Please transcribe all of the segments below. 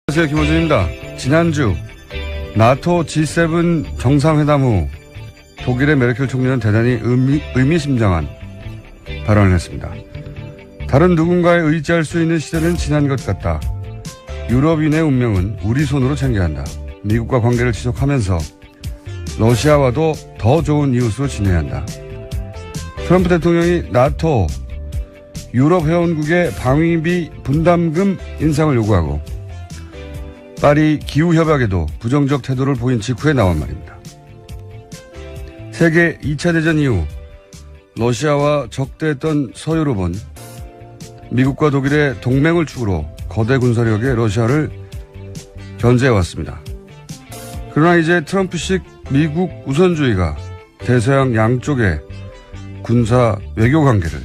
안녕하세요. 김호준입니다. 지난주 나토 G7 정상회담 후 독일의 메르켈 총리는 대단히 의미심장한 발언을 했습니다. 다른 누군가에 의지할 수 있는 시대는 지난 것 같다. 유럽인의 운명은 우리 손으로 챙겨야 한다. 미국과 관계를 지속하면서 러시아와도 더 좋은 이웃으로 지내야 한다. 트럼프 대통령이 나토 유럽 회원국의 방위비 분담금 인상을 요구하고 파리 기후협약에도 부정적 태도를 보인 직후에 나온 말입니다. 세계 2차 대전 이후 러시아와 적대했던 서유럽은 미국과 독일의 동맹을 축으로 거대 군사력의 러시아를 견제해왔습니다. 그러나 이제 트럼프식 미국 우선주의가 대서양 양쪽의 군사 외교 관계를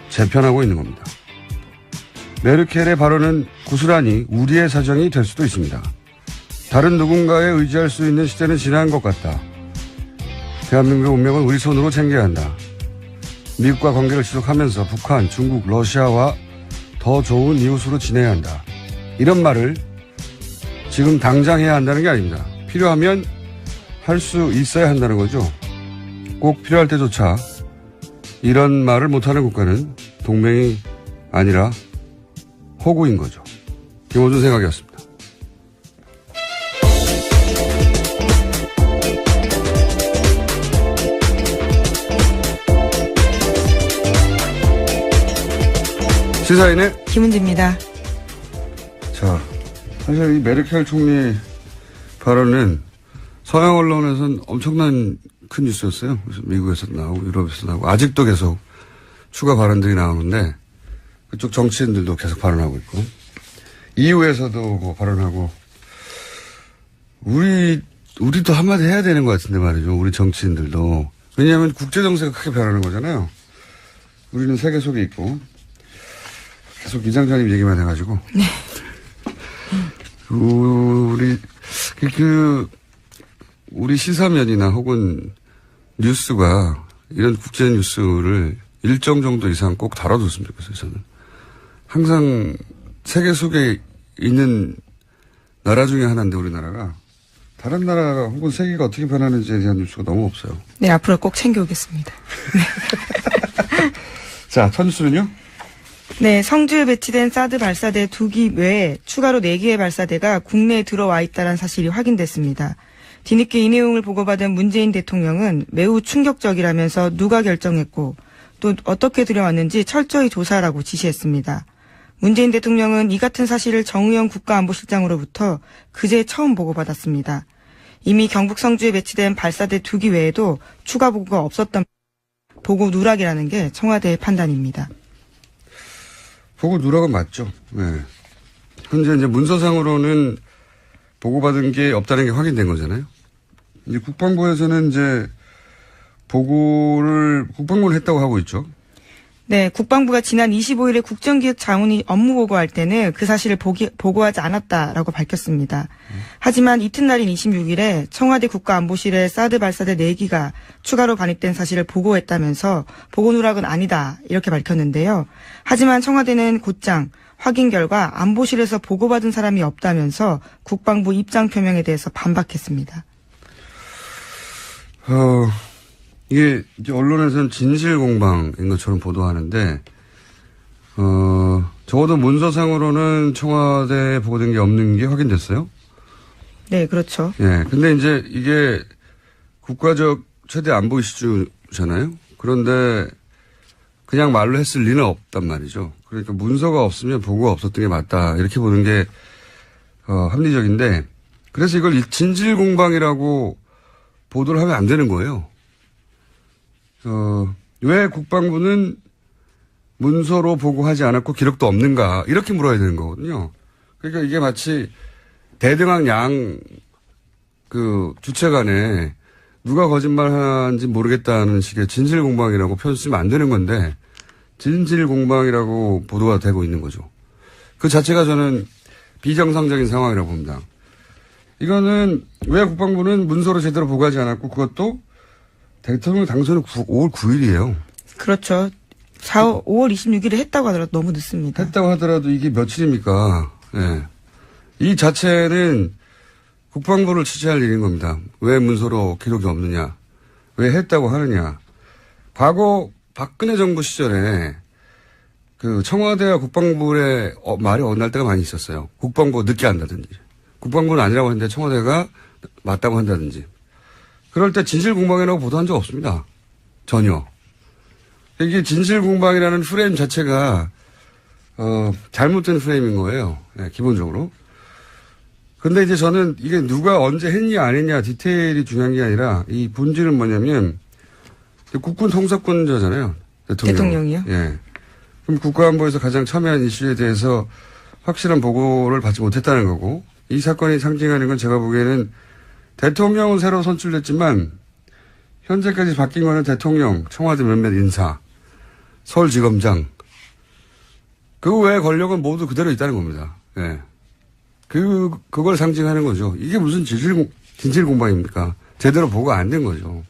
재편하고 있는 겁니다. 메르켈의 발언은 고스란히 우리의 사정이 될 수도 있습니다. 다른 누군가에 의지할 수 있는 시대는 지난 것 같다. 대한민국의 운명은 우리 손으로 챙겨야 한다. 미국과 관계를 지속하면서 북한, 중국, 러시아와 더 좋은 이웃으로 지내야 한다. 이런 말을 지금 당장 해야 한다는 게 아닙니다. 필요하면 할 수 있어야 한다는 거죠. 꼭 필요할 때조차 이런 말을 못하는 국가는 동맹이 아니라 호구인 거죠. 김호준 생각이었습니다. 시사인의 김은지입니다. 자, 사실 이 메르켈 총리 발언은 서양 언론에서는 엄청난 큰 뉴스였어요. 그래서 미국에서도 나오고 유럽에서도 나오고 아직도 계속 추가 발언들이 나오는데 그쪽 정치인들도 계속 발언하고 있고 EU에서도 뭐 발언하고 우리도 한마디 해야 되는 것 같은데 말이죠. 우리 정치인들도. 왜냐하면 국제정세가 크게 변하는 거잖아요. 우리는 세계 속에 있고 계속 이장자님 얘기만 해가지고. 네. 우리 시사면이나 혹은 뉴스가 이런 국제 뉴스를 일정 정도 이상 꼭 다뤄줬으면 좋겠어요, 저는. 항상 세계 속에 있는 나라 중에 하나인데 우리나라가 다른 나라가 혹은 세계가 어떻게 변하는지에 대한 뉴스가 너무 없어요. 네, 앞으로 꼭 챙겨오겠습니다. 네. 자, 첫 뉴스는요? 네, 성주에 배치된 사드 발사대 2기 외에 추가로 4기의 발사대가 국내에 들어와 있다는 사실이 확인됐습니다. 뒤늦게 이 내용을 보고받은 문재인 대통령은 매우 충격적이라면서 누가 결정했고 또 어떻게 들여왔는지 철저히 조사하라고 지시했습니다. 문재인 대통령은 이 같은 사실을 정의용 국가안보실장으로부터 그제 처음 보고받았습니다. 이미 경북 성주에 배치된 발사대 2기 외에도 추가 보고가 없었던 보고 누락이라는 게 청와대의 판단입니다. 보고 누락은 맞죠. 네. 현재 이제 문서상으로는 보고받은 게 없다는 게 확인된 거잖아요. 이제 국방부에서는 이제 국방부는 했다고 하고 있죠. 네, 국방부가 지난 25일에 국정기획 자문위 업무 보고할 때는 그 사실을 보고하지 않았다라고 밝혔습니다. 하지만 이튿날인 26일에 청와대 국가안보실에 사드 발사대 4기가 추가로 반입된 사실을 보고했다면서 보고 누락은 아니다 이렇게 밝혔는데요. 하지만 청와대는 곧장 확인 결과 안보실에서 보고받은 사람이 없다면서 국방부 입장 표명에 대해서 반박했습니다. 이게 이제 언론에서는 진실 공방인 것처럼 보도하는데, 적어도 문서상으로는 청와대에 보고된 게 없는 게 확인됐어요? 네, 그렇죠. 예. 근데 이제 이게 국가적 최대 안보 이슈잖아요? 그런데 그냥 말로 했을 리는 없단 말이죠. 그러니까 문서가 없으면 보고가 없었던 게 맞다. 이렇게 보는 게, 합리적인데, 그래서 이걸 진실 공방이라고 보도를 하면 안 되는 거예요. 왜 국방부는 문서로 보고하지 않았고 기록도 없는가 이렇게 물어야 되는 거거든요. 그러니까 이게 마치 대등한 주체 간에 누가 거짓말하는지 모르겠다는 식의 진실 공방이라고 표현 쓰면 안 되는 건데 진실 공방이라고 보도가 되고 있는 거죠. 그 자체가 저는 비정상적인 상황이라고 봅니다. 이거는 왜 국방부는 문서로 제대로 보고하지 않았고 그것도 대통령 당선은 5월 9일이에요. 그렇죠. 5월 26일에 했다고 하더라도 너무 늦습니다. 했다고 하더라도 이게 며칠입니까? 예. 이 자체는 국방부를 취재할 일인 겁니다. 왜 문서로 기록이 없느냐. 왜 했다고 하느냐. 과거 박근혜 정부 시절에 그 청와대와 국방부의 말이 엇날 때가 많이 있었어요. 국방부가 늦게 한다든지. 국방부는 아니라고 했는데 청와대가 맞다고 한다든지. 그럴 때 진실공방이라고 보도한 적 없습니다. 전혀. 이게 진실공방이라는 프레임 자체가 잘못된 프레임인 거예요. 네, 기본적으로. 근데 이제 저는 이게 누가 언제 했냐 안 했냐 디테일이 중요한 게 아니라 이 본질은 뭐냐면 국군 통수권자잖아요. 대통령이요? 예. 그럼 국가안보에서 가장 첨예한 이슈에 대해서 확실한 보고를 받지 못했다는 거고 이 사건이 상징하는 건 제가 보기에는 대통령은 새로 선출됐지만 현재까지 바뀐 거는 대통령, 청와대 몇몇 인사, 서울지검장 그 외의 권력은 모두 그대로 있다는 겁니다. 예. 그걸 상징하는 거죠. 이게 무슨 진실공방입니까? 제대로 보고가 안 된 거죠.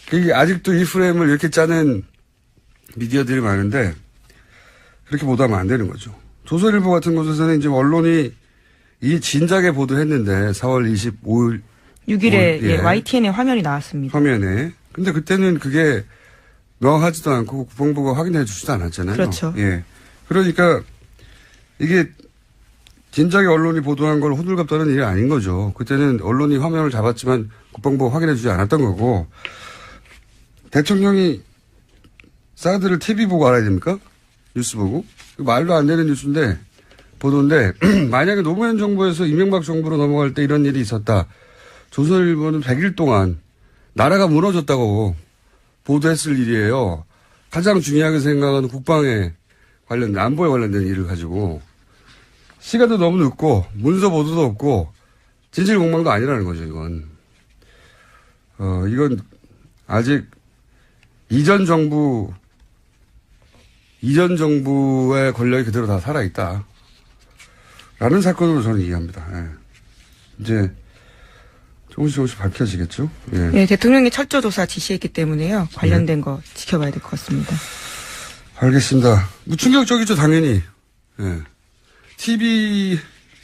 그게 아직도 이 프레임을 이렇게 짜는 미디어들이 많은데 그렇게 보도하면 안 되는 거죠. 조선일보 같은 곳에서는 이제 언론이 이 진작에 보도했는데 4월 25일 6일에 예, YTN에 화면이 나왔습니다. 화면에. 근데 그때는 그게 명확하지도 않고 국방부가 확인해 주지도 않았잖아요. 그렇죠. 예. 그러니까 이게 진작에 언론이 보도한 걸 호들갑 떠는 일이 아닌 거죠. 그때는 언론이 화면을 잡았지만 국방부가 확인해 주지 않았던 거고 대통령이 사드를 TV 보고 알아야 됩니까? 뉴스 보고? 말도 안 되는 뉴스인데 보도인데 만약에 노무현 정부에서 이명박 정부로 넘어갈 때 이런 일이 있었다. 조선일보는 100일 동안 나라가 무너졌다고 보도했을 일이에요. 가장 중요하게 생각하는 국방에 관련된 안보에 관련된 일을 가지고 시간도 너무 늦고 문서 보도도 없고 진실공방도 아니라는 거죠. 이건 아직 이전 정부의 권력이 그대로 다 살아있다. 라는 사건으로 저는 이해합니다. 예. 이제 조금씩 밝혀지겠죠. 예. 네, 대통령이 철저조사 지시했기 때문에요. 관련된 거 지켜봐야 될 것 같습니다. 알겠습니다. 뭐 충격적이죠, 당연히. 예. TV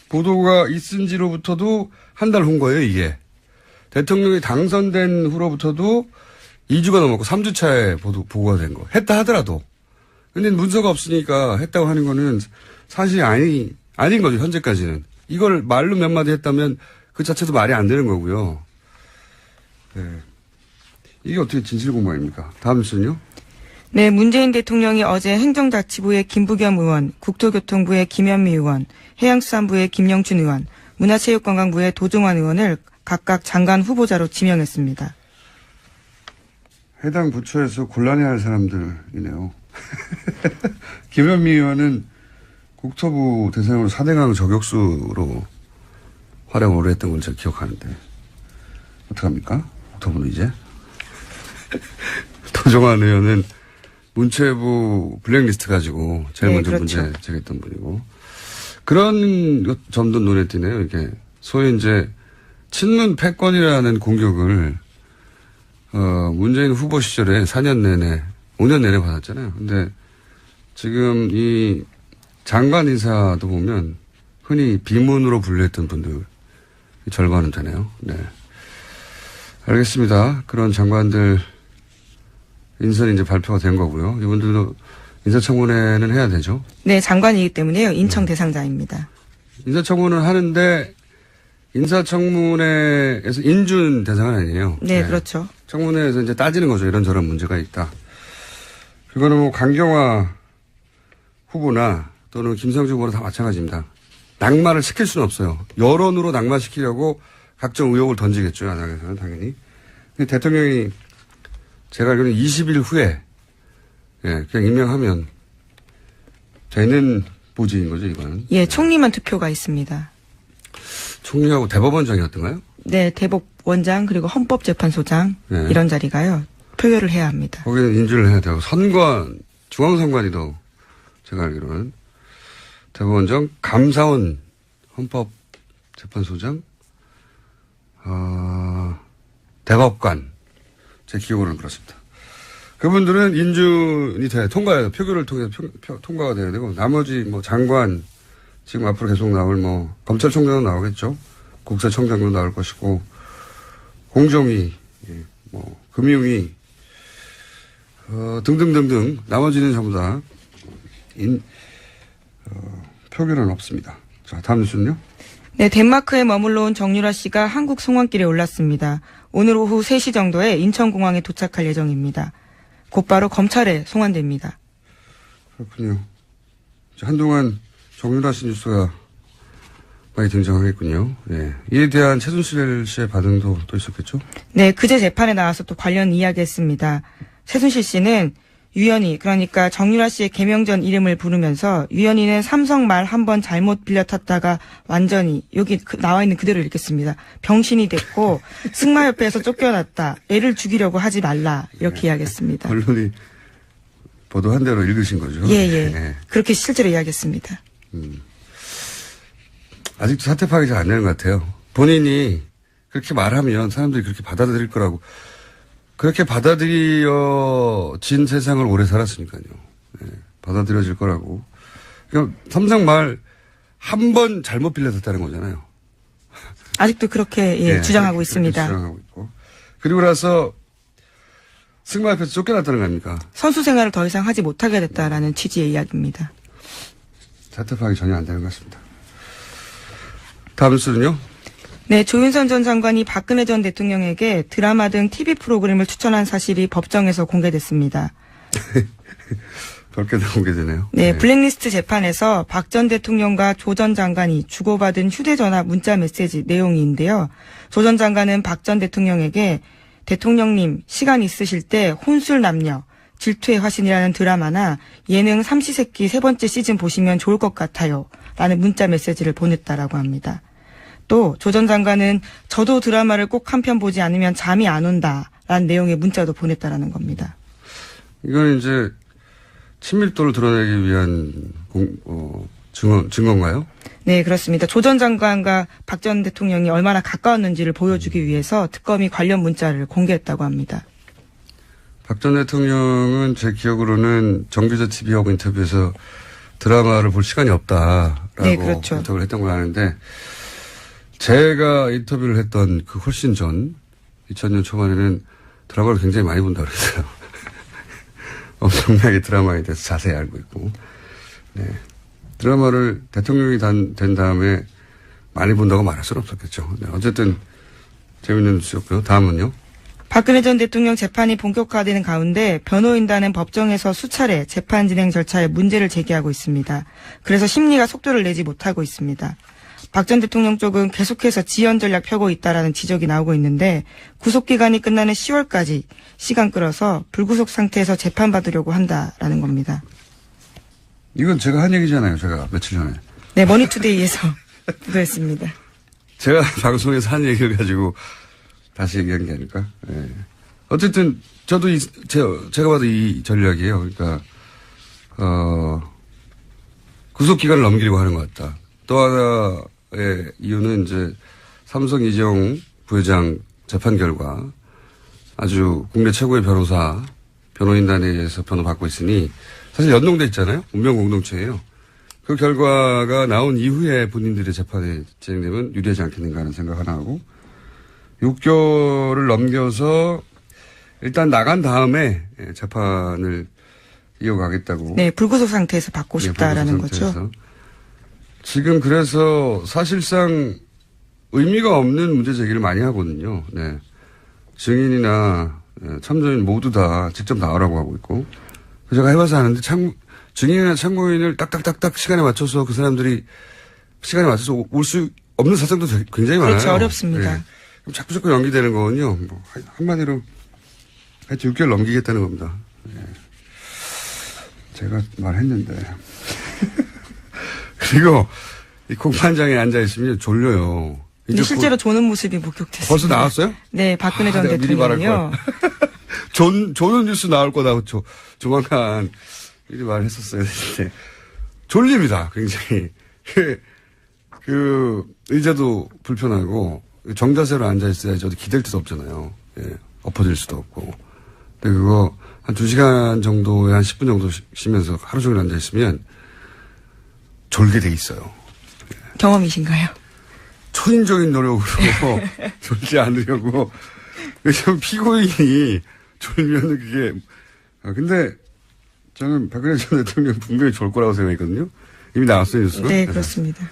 보도가 있은 지로부터도 한 달 후 거예요, 이게. 대통령이 당선된 후로부터도 2주가 넘었고 3주 차에 보고가 된 거. 했다 하더라도. 근데 문서가 없으니까 했다고 하는 거는 사실이 아닌 거죠, 현재까지는. 이걸 말로 몇 마디 했다면 그 자체도 말이 안 되는 거고요. 네. 이게 어떻게 진실공방입니까? 다음 뉴스는요? 네, 문재인 대통령이 어제 행정자치부의 김부겸 의원, 국토교통부의 김현미 의원, 해양수산부의 김영춘 의원, 문화체육관광부의 도종환 의원을 각각 장관 후보자로 지명했습니다. 해당 부처에서 곤란해할 사람들이네요. 김현미 의원은 국토부 대상으로 4대강 저격수로 활약을 오래 했던 걸 제가 기억하는데 어떡합니까? 국토부는 이제. 점정환 의원은 문체부 블랙리스트 가지고 제일 먼저 그렇죠. 문제 제기했던 분이고 그런 점도 눈에 띄네요. 이게 소위 이제 친문 패권이라는 공격을 문재인 후보 시절에 4년 내내 5년 내내 받았잖아요. 근데 지금 이 장관 인사도 보면 흔히 비문으로 분류했던 분들 절반은 되네요. 네. 알겠습니다. 그런 장관들 인선이 이제 발표가 된 거고요. 이분들도 인사청문회는 해야 되죠. 네, 장관이기 때문에요. 인청 대상자입니다. 인사청문회는 하는데 인사청문회에서 인준 대상은 아니에요. 네, 그렇죠. 청문회에서 이제 따지는 거죠. 이런저런 문제가 있다. 그거는 뭐 강경화 후보나 또는 김성주 후보나 다 마찬가지입니다. 낙마를 시킬 수는 없어요. 여론으로 낙마시키려고 각종 의혹을 던지겠죠. 야당에서는 당연히. 근데 대통령이 제가 알기로는 20일 후에 그냥 임명하면 되는 보직인 거죠, 이거는. 예, 총리만 투표가 있습니다. 총리하고 대법원장이었던가요? 네, 대법원장 그리고 헌법재판소장 이런 자리가요. 표결을 해야 합니다. 거기는 인준을 해야 되고 선관, 중앙선관위도 제가 알기로는 대법원장, 감사원 헌법재판소장, 대법관 제 기억으로는 그렇습니다. 그분들은 인준이 통과해요. 표결을 통해서 통과가 돼야 되고 나머지 뭐 장관, 지금 앞으로 계속 나올 검찰총장은 나오겠죠. 국세청장도 나올 것이고, 공정위, 금융위, 등등등등, 나머지는 전부 다, 표결은 없습니다. 자, 다음 뉴스는요? 네, 덴마크에 머물러 온 정유라 씨가 한국 송환길에 올랐습니다. 오늘 오후 3시 정도에 인천공항에 도착할 예정입니다. 곧바로 검찰에 송환됩니다. 그렇군요. 한동안 정유라 씨 뉴스가 많이 등장하겠군요. 네. 이에 대한 최순실 씨의 반응도 또 있었겠죠? 네, 그제 재판에 나와서 또 관련 이야기했습니다. 최순실 씨는 유연희, 그러니까 정유라 씨의 개명 전 이름을 부르면서 유연희는 삼성 말 한 번 잘못 빌려 탔다가 완전히 여기 나와 있는 그대로 읽겠습니다. 병신이 됐고 승마협회에서 쫓겨났다. 애를 죽이려고 하지 말라. 이렇게 이야기했습니다. 언론이 보도한 대로 읽으신 거죠? 예. 네. 그렇게 실제로 이야기했습니다. 아직도 사태 파악이 잘 안 되는 것 같아요. 본인이 그렇게 말하면 사람들이 그렇게 받아들일 거라고. 그렇게 받아들여진 세상을 오래 살았으니까요. 네, 받아들여질 거라고. 그러니까 삼성 말 한 번 잘못 빌려줬다는 거잖아요. 아직도 그렇게 주장하고 있습니다. 주장하고 있고. 그리고 나서 승마협회에서 쫓겨났다는 거 아닙니까? 선수 생활을 더 이상 하지 못하게 됐다라는 취지의 이야기입니다. 사태 파악이 전혀 안 되는 것 같습니다. 다음 뉴스는요? 네, 조윤선 전 장관이 박근혜 전 대통령에게 드라마 등 TV 프로그램을 추천한 사실이 법정에서 공개됐습니다. 그렇게 공개되네요. 네, 블랙리스트 재판에서 박 전 대통령과 조 전 장관이 주고받은 휴대전화 문자 메시지 내용인데요. 조 전 장관은 박 전 대통령에게 대통령님 시간 있으실 때 혼술 남녀, 질투의 화신이라는 드라마나 예능 삼시세끼 3번째 시즌 보시면 좋을 것 같아요. 라는 문자 메시지를 보냈다라고 합니다. 또 조 전 장관은 저도 드라마를 꼭 한 편 보지 않으면 잠이 안 온다라는 내용의 문자도 보냈다라는 겁니다. 이건 이제 친밀도를 드러내기 위한 증거인가요? 네, 그렇습니다. 조 전 장관과 박 전 대통령이 얼마나 가까웠는지를 보여주기 위해서 특검이 관련 문자를 공개했다고 합니다. 박 전 대통령은 제 기억으로는 정규제 TV하고 인터뷰에서 드라마를 볼 시간이 없다라고 네, 그렇죠. 인터뷰를 했던 걸 아는데 제가 인터뷰를 했던 그 훨씬 전 2000년 초반에는 드라마를 굉장히 많이 본다고 그랬어요. 엄청나게 드라마에 대해서 자세히 알고 있고. 네. 드라마를 대통령이 된 다음에 많이 본다고 말할 수는 없었겠죠. 네. 어쨌든 재밌는 뉴스였고요. 다음은요. 박근혜 전 대통령 재판이 본격화되는 가운데 변호인단은 법정에서 수차례 재판 진행 절차에 문제를 제기하고 있습니다. 그래서 심리가 속도를 내지 못하고 있습니다. 박 전 대통령 쪽은 계속해서 지연 전략 펴고 있다라는 지적이 나오고 있는데 구속기간이 끝나는 10월까지 시간 끌어서 불구속 상태에서 재판받으려고 한다라는 겁니다. 이건 제가 한 얘기잖아요. 제가 며칠 전에. 네, 머니투데이에서 보도했습니다. 제가 방송에서 한 얘기를 가지고 다시 얘기한 게 아닐까. 네. 어쨌든 저도 제가 봐도 이 전략이에요. 그러니까 구속기간을 넘기려고 하는 것 같다. 또 하나의 이유는 이제 삼성 이재용 부회장 재판 결과 아주 국내 최고의 변호인단에 의해서 변호받고 있으니 사실 연동돼 있잖아요. 운명공동체예요. 그 결과가 나온 이후에 본인들의 재판이 진행되면 유리하지 않겠는가 하는 생각 하나 하고 6개월을 넘겨서 일단 나간 다음에 재판을 이어가겠다고. 네, 불구속 상태에서 받고 싶다라는 거죠. 지금 그래서 사실상 의미가 없는 문제 제기를 많이 하거든요. 네. 증인이나 참조인 모두 다 직접 나오라고 하고 있고. 제가 해봐서 아는데 증인이나 참고인을 딱딱딱딱 시간에 맞춰서 그 사람들이 시간에 맞춰서 올 수 없는 사정도 굉장히 많아요. 그렇죠. 어렵습니다. 네. 그럼 자꾸 연기되는 거는요. 한마디로 하여튼 6개월 넘기겠다는 겁니다. 네. 제가 말했는데. 그리고 이 공판장에 앉아있으면 졸려요. 근데 실제로 조는 모습이 목격됐습니다. 벌써 나왔어요? 네, 박근혜 전 대통령이요. 조는 뉴스 나올 거다. 조만간 미리 말했었어야 되는데. 졸립니다, 굉장히. 의자도 불편하고, 정자세로 앉아있어야지 어디 기댈 데도 없잖아요. 예, 엎어질 수도 없고. 근데 그거 한 2시간 정도에 한 10분 정도 쉬면서 하루 종일 앉아있으면 졸게 돼 있어요. 경험이신가요? 초인적인 노력으로 졸지 않으려고. 왜냐면 피고인이 졸면은 그게, 근데 저는 박근혜 전 대통령 분명히 졸 거라고 생각했거든요. 이미 나왔어요, 뉴스가. 네, 그렇습니다.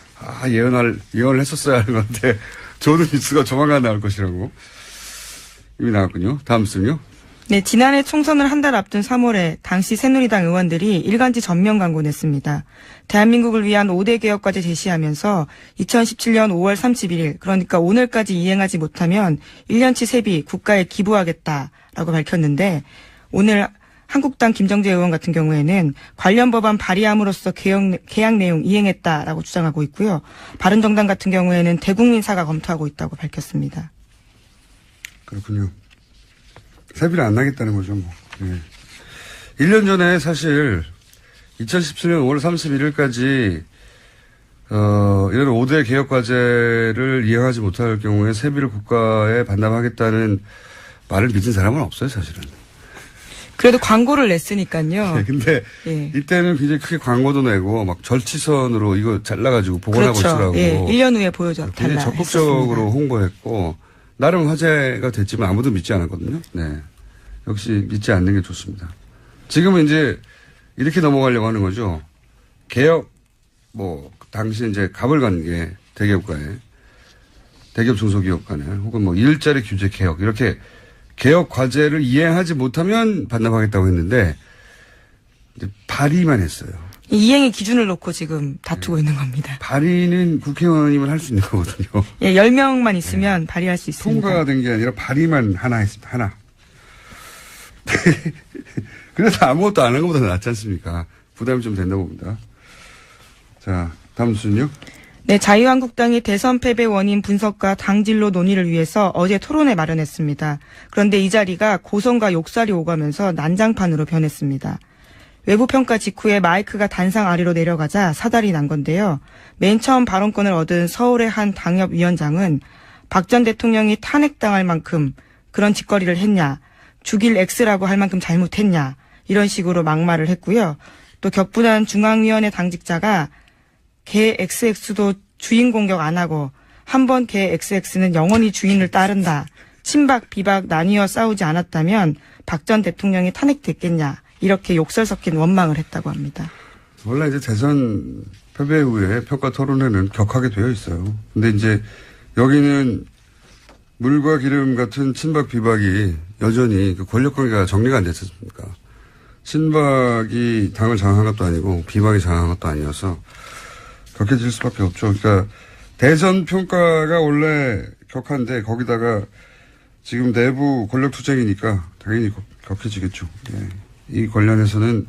예언을 했었어야 하는 건데, 저도 뉴스가 조만간 나올 것이라고. 이미 나왔군요. 다음 순요. 네, 지난해 총선을 한 달 앞둔 3월에 당시 새누리당 의원들이 일간지 전면 광고 냈습니다. 대한민국을 위한 5대 개혁까지 제시하면서 2017년 5월 31일, 그러니까 오늘까지 이행하지 못하면 1년치 세비 국가에 기부하겠다라고 밝혔는데, 오늘 한국당 김정재 의원 같은 경우에는 관련 법안 발의함으로써 계약 내용 이행했다라고 주장하고 있고요. 바른정당 같은 경우에는 대국민 사과 검토하고 있다고 밝혔습니다. 그렇군요. 세비를 안 나겠다는 거죠, 뭐. 예. 1년 전에 사실 2017년 5월 31일까지 이런 5대 개혁 과제를 이행하지 못할 경우에 세비를 국가에 반납하겠다는 말을 믿은 사람은 없어요, 사실은. 그래도 광고를 냈으니까요. 네, 근데 예. 이때는 굉장히 크게 광고도 내고 막 절치선으로 이거 잘라가지고 보관하고 그렇죠. 있으라고. 예, 1년 후에 보여달라 굉장히 적극적으로 했었습니다. 홍보했고 나름 화제가 됐지만 아무도 믿지 않았거든요. 네, 역시 믿지 않는 게 좋습니다. 지금은 이제 이렇게 넘어가려고 하는 거죠. 개혁 당시 이제 갑을 가는 게 대기업 중소기업 간에 혹은 뭐 일자리 규제 개혁 이렇게 개혁 과제를 이행하지 못하면 반납하겠다고 했는데 이제 발의만 했어요. 이행의 기준을 놓고 지금 다투고 있는 겁니다. 발의는 국회의원이면 할 수 있는 거거든요. 예, 10명만 있으면 발의할 수 있습니다. 통과가 된 게 아니라 발의만 하나 했습니다. 하나. 그래서 아무것도 안 한 것보다 낫지 않습니까? 부담이 좀 된다고 봅니다. 자, 다음 순요. 네, 자유한국당이 대선 패배 원인 분석과 당진로 논의를 위해서 어제 토론회 마련했습니다. 그런데 이 자리가 고성과 욕설이 오가면서 난장판으로 변했습니다. 외부 평가 직후에 마이크가 단상 아래로 내려가자 사달이 난 건데요. 맨 처음 발언권을 얻은 서울의 한 당협위원장은 박 전 대통령이 탄핵당할 만큼 그런 짓거리를 했냐, 죽일 X라고 할 만큼 잘못했냐, 이런 식으로 막말을 했고요. 또 격분한 중앙위원회 당직자가 개 XX도 주인 공격 안 하고 한 번 개 XX는 영원히 주인을 따른다. 친박 비박 나뉘어 싸우지 않았다면 박 전 대통령이 탄핵됐겠냐. 이렇게 욕설 섞인 원망을 했다고 합니다. 원래 이제 대선 패배 후에 평가 토론회는 격하게 되어 있어요. 근데 이제 여기는 물과 기름 같은 친박 비박이 여전히 그 권력 관계가 정리가 안 됐지 않습니까? 친박이 당을 장악한 것도 아니고 비박이 장악한 것도 아니어서 격해질 수밖에 없죠. 그러니까 대선 평가가 원래 격한데 거기다가 지금 내부 권력 투쟁이니까 당연히 격해지겠죠. 네. 이 관련해서는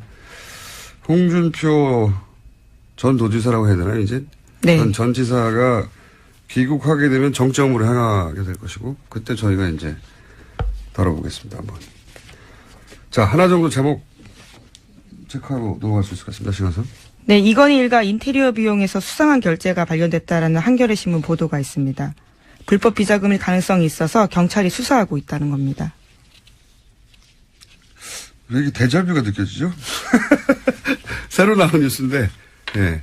홍준표 전 도지사라고 해야 되나요, 이제? 네. 전 지사가 귀국하게 되면 정점으로 향하게 될 것이고 그때 저희가 이제 다뤄보겠습니다. 한번. 자, 하나 정도 제목 체크하고 넘어갈 수 있을 것 같습니다. 신원선. 네, 이건희 일가 인테리어 비용에서 수상한 결제가 발견됐다라는 한겨레 신문 보도가 있습니다. 불법 비자금일 가능성이 있어서 경찰이 수사하고 있다는 겁니다. 왜 이렇게 데자뷰가 느껴지죠? 새로 나온 뉴스인데, 예.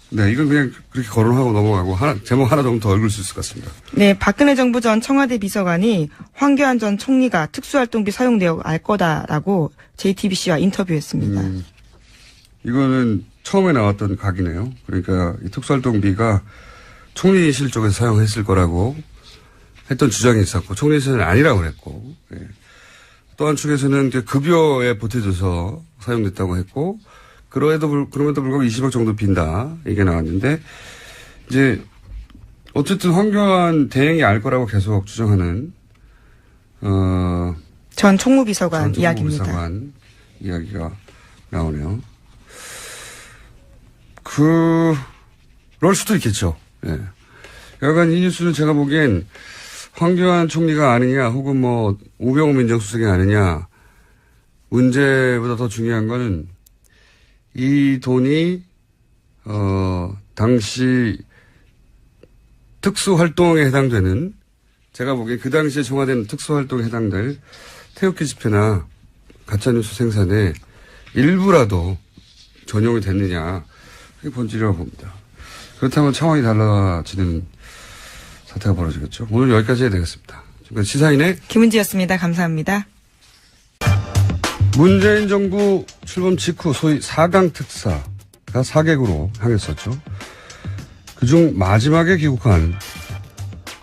네, 이건 그냥 그렇게 거론하고 넘어가고 제목 하나 정도 더 읽을 수 있을 것 같습니다. 네, 박근혜 정부 전 청와대 비서관이 황교안 전 총리가 특수활동비 사용 내역 알 거다라고 JTBC와 인터뷰했습니다. 이거는 처음에 나왔던 각이네요. 그러니까 이 특수활동비가 총리실 쪽에서 사용했을 거라고 했던 주장이 있었고, 총리실은 아니라고 그랬고, 예. 또 한 축에서는 급여에 보태줘서 사용됐다고 했고, 그럼에도 불구하고 20억 정도 빈다. 이게 나왔는데, 이제, 어쨌든 황교안 대행이 알 거라고 계속 주장하는, 전 총무비서관 전 이야기입니다. 총무비서관 이야기가 나오네요. 그럴 수도 있겠죠. 예. 약간 이 뉴스는 제가 보기엔 황교안 총리가 아느냐, 혹은 뭐, 우병우 민정수석이 아느냐, 문제보다 더 중요한 거는 이 돈이, 당시 특수활동에 해당되는, 제가 보기엔 그 당시에 청와대는 특수활동에 해당될 태극기 집회나 가짜뉴스 생산에 일부라도 전용이 됐느냐, 그게 본질이라고 봅니다. 그렇다면 상황이 달라지는 사태가 벌어지겠죠. 오늘 여기까지 해야 되겠습니다. 지금까지 시사인의 김은지였습니다. 감사합니다. 문재인 정부 출범 직후 소위 4강 특사가 사객으로 향했었죠. 그중 마지막에 귀국한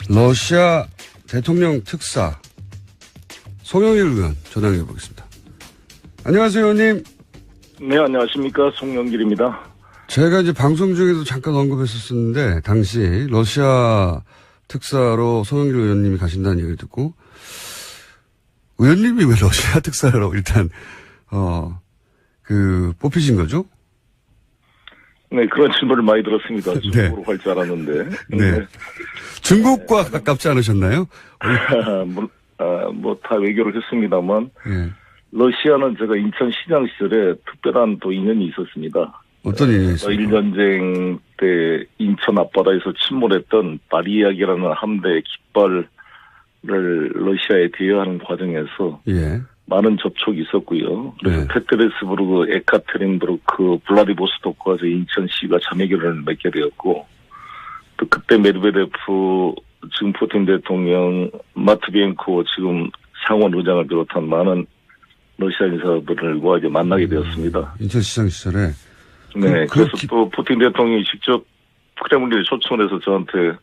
러시아 대통령 특사 송영길 의원 전화해 보겠습니다. 안녕하세요, 의원님. 네, 안녕하십니까. 송영길입니다. 제가 이제 방송 중에도 잠깐 언급했었는데 당시 러시아 특사로 송영길 의원님이 가신다는 얘기를 듣고 의원님이 왜 러시아 특사로 일단 뽑히신 거죠? 네, 그런 질문을 많이 들었습니다. 네. 중국으로 갈 줄 알았는데. 네. 중국과 가깝지 않으셨나요? 다 외교를 했습니다만, 예. 러시아는 제가 인천시장 시절에 특별한 또 인연이 있었습니다. 어떤 일이 있어요? 1전쟁 때 인천 앞바다에서 침몰했던 바리약이라는 함대의 깃발을 러시아에 대여하는 과정에서 예. 많은 접촉이 있었고요. 그래서 네. 페테르스부르크, 에카테린부르크, 블라디보스토크와 인천시가 자매결연을 맺게 되었고, 또 그때 메드베데프, 지금 푸틴 대통령, 마트비엔코 지금 상원 의장을 비롯한 많은 러시아 인사들과 이제 만나게 되었습니다. 인천시장 시절에. 네, 그래서 또 푸틴 대통령이 직접 크렘린에 초청을 해서 저한테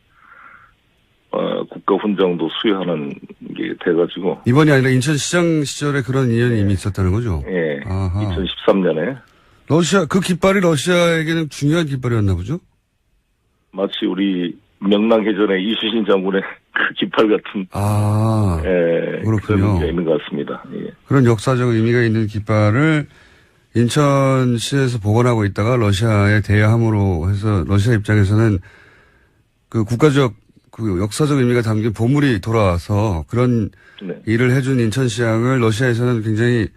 국가 훈장도 수여하는 게 돼가지고. 이번이 아니라 인천시장 시절에 그런 인연이 이미 있었다는 거죠? 예. 아하. 2013년에. 그 깃발이 러시아에게는 중요한 깃발이었나 보죠? 마치 우리 명랑해전의 이순신 장군의 그 깃발 같은. 그렇군요. 그런 의미가 있는 것 같습니다. 예. 그런 역사적 의미가 있는 깃발을 인천시에서 복원하고 있다가 러시아에 대여함으로 해서 러시아 입장에서는 그 국가적 그 역사적 의미가 담긴 보물이 돌아와서 그런 네. 일을 해준 인천시장을 러시아에서는 굉장히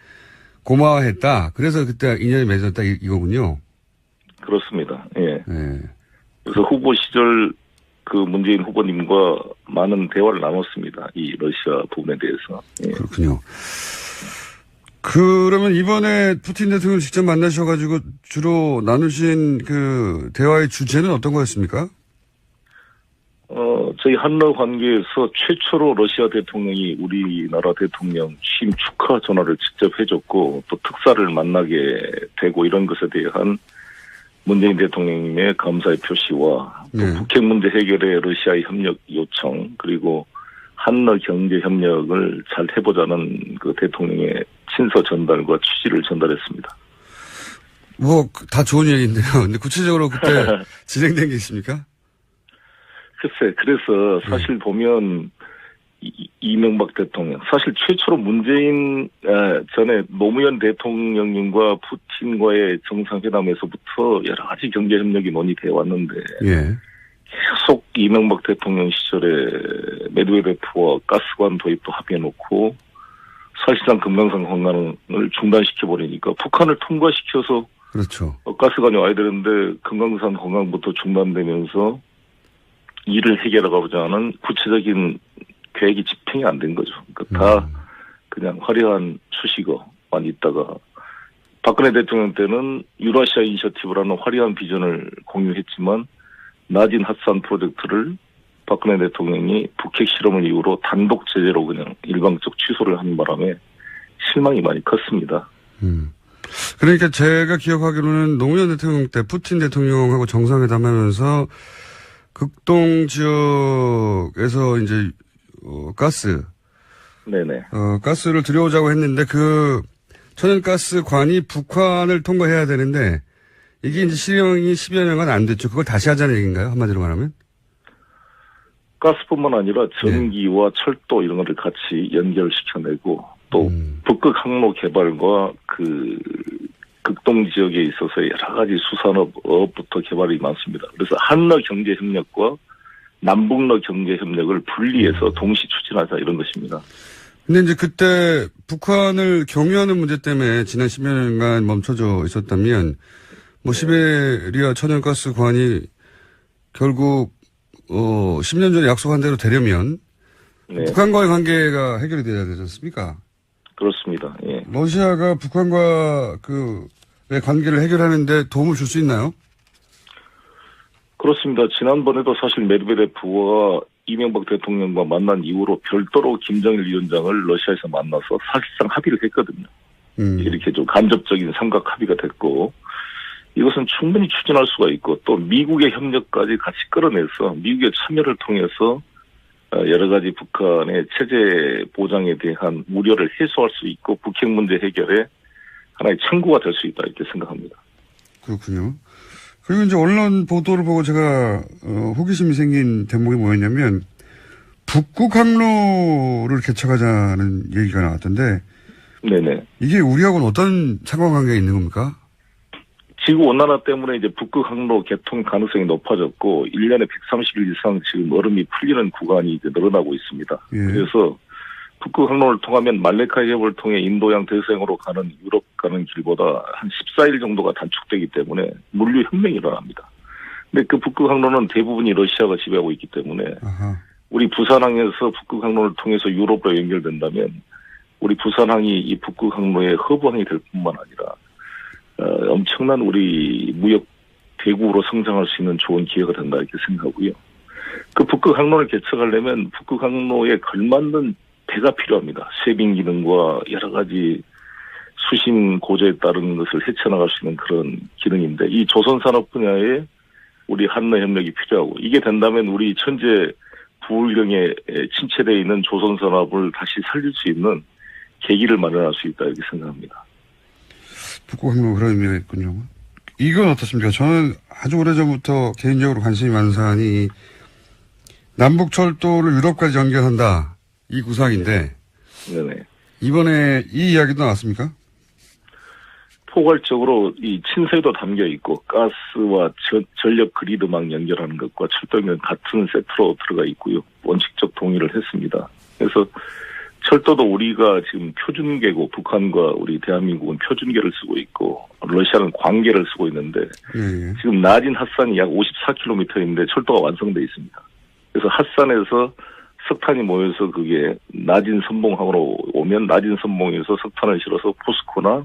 고마워했다. 그래서 그때 인연이 맺었다 이거군요. 그렇습니다. 예. 네. 그래서 후보 시절 그 문재인 후보님과 많은 대화를 나눴습니다. 이 러시아 부분에 대해서. 예. 그렇군요. 그러면 이번에 푸틴 대통령을 직접 만나셔가지고 주로 나누신 그 대화의 주제는 어떤 거였습니까? 저희 한러 관계에서 최초로 러시아 대통령이 우리나라 대통령 취임 축하 전화를 직접 해줬고 또 특사를 만나게 되고 이런 것에 대한 문재인 대통령님의 감사의 표시와 또 네. 북핵 문제 해결에 러시아의 협력 요청 그리고 한러 경제 협력을 잘 해보자는 그 대통령의 친서 전달과 취지를 전달했습니다. 다 좋은 얘기인데요. 근데 구체적으로 그때 진행된 게 있습니까? 글쎄, 그래서 사실 보면 이명박 대통령, 사실 최초로 문재인 전에 노무현 대통령님과 푸틴과의 정상회담에서부터 여러 가지 경제협력이 논의되어 왔는데 예. 계속 이명박 대통령 시절에 메드베데프와 가스관 도입도 합의해놓고 사실상 금강산 관광을 중단시켜버리니까 북한을 통과시켜서 그렇죠. 가스관이 와야 되는데 금강산 관광부터 중단되면서 일을 해결하고자 하는 구체적인 계획이 집행이 안 된 거죠. 그러니까 다 그냥 화려한 수식어만 있다가 박근혜 대통령 때는 유라시아 이니셔티브라는 화려한 비전을 공유했지만 낮은 핫산 프로젝트를 박근혜 대통령이 북핵 실험을 이유로 단독 제재로 그냥 일방적 취소를 한 바람에 실망이 많이 컸습니다. 그러니까 제가 기억하기로는 노무현 대통령 때 푸틴 대통령하고 정상회담하면서 극동 지역에서 이제 가스, 네네. 가스를 들여오자고 했는데 그 천연가스관이 북한을 통과해야 되는데 이게 이제 실행이 10여 년간 안 됐죠. 그걸 다시 하자는 얘기인가요? 한마디로 말하면? 가스뿐만 아니라 전기와 철도 이런 것을 같이 연결시켜내고 또 북극 항로 개발과 그 극동 지역에 있어서 여러 가지 수산업부터 개발이 많습니다. 그래서 한러 경제 협력과 남북러 경제 협력을 분리해서 동시 추진하자 이런 것입니다. 근데 이제 그때 북한을 경유하는 문제 때문에 지난 10여 년간 멈춰져 있었다면 시베리아 천연가스관이 결국 10년 전에 약속한 대로 되려면 네. 북한과의 관계가 해결이 돼야 되지 않습니까? 그렇습니다. 예. 러시아가 북한과 의 관계를 해결하는데 도움을 줄 수 있나요? 그렇습니다. 지난번에도 사실 메드베데프와 이명박 대통령과 만난 이후로 별도로 김정일 위원장을 러시아에서 만나서 사실상 합의를 했거든요. 이렇게 좀 간접적인 삼각 합의가 됐고, 이것은 충분히 추진할 수가 있고, 또 미국의 협력까지 같이 끌어내서 미국의 참여를 통해서 여러 가지 북한의 체제 보장에 대한 우려를 해소할 수 있고 북핵 문제 해결에 하나의 창구가 될 수 있다 이렇게 생각합니다. 그렇군요. 그리고 이제 언론 보도를 보고 제가 호기심이 생긴 대목이 뭐였냐면 북극 항로를 개척하자는 얘기가 나왔던데, 네네. 이게 우리하고는 어떤 상관관계가 있는 겁니까? 지구 온난화 때문에 이제 북극 항로 개통 가능성이 높아졌고 1년에 130일 이상 지금 얼음이 풀리는 구간이 이제 늘어나고 있습니다. 예. 그래서 북극 항로를 통하면 말레카 해협을 통해 인도양 대서양으로 가는 유럽 가는 길보다 한 14일 정도가 단축되기 때문에 물류 혁명이 일어납니다. 근데 그 북극 항로는 대부분이 러시아가 지배하고 있기 때문에 우리 부산항에서 북극 항로를 통해서 유럽으로 연결된다면 우리 부산항이 이 북극 항로의 허브항이 될 뿐만 아니라 엄청난 우리 무역 대국으로 성장할 수 있는 좋은 기회가 된다 이렇게 생각하고요. 그 북극 항로를 개척하려면 북극 항로에 걸맞는 배가 필요합니다. 쇄빙 기능과 여러 가지 수신 고조에 따른 것을 헤쳐나갈 수 있는 그런 기능인데, 이 조선산업 분야에 우리 한러 협력이 필요하고, 이게 된다면 우리 천재 부울경에 침체되어 있는 조선산업을 다시 살릴 수 있는 계기를 마련할 수 있다 이렇게 생각합니다. 북극 항로 그런 의미가 있군요. 이건 어떻습니까? 저는 아주 오래전부터 개인적으로 관심이 많은 사안이 남북철도를 유럽까지 연결한다. 이 구상인데. 네네. 이번에 이 이야기도 나왔습니까? 포괄적으로 이 친서에도 담겨 있고 가스와 전력 그리드망 연결하는 것과 철도 연결 같은 세트로 들어가 있고요. 원칙적 동의를 했습니다. 그래서 철도도 우리가 지금 표준계고 북한과 우리 대한민국은 표준계를 쓰고 있고 러시아는 광계를 쓰고 있는데 지금 낮은 핫산이 약 54km인데 철도가 완성돼 있습니다. 그래서 핫산에서 석탄이 모여서 그게 낮은 선봉항으로 오면 낮은 선봉에서 석탄을 실어서 포스코나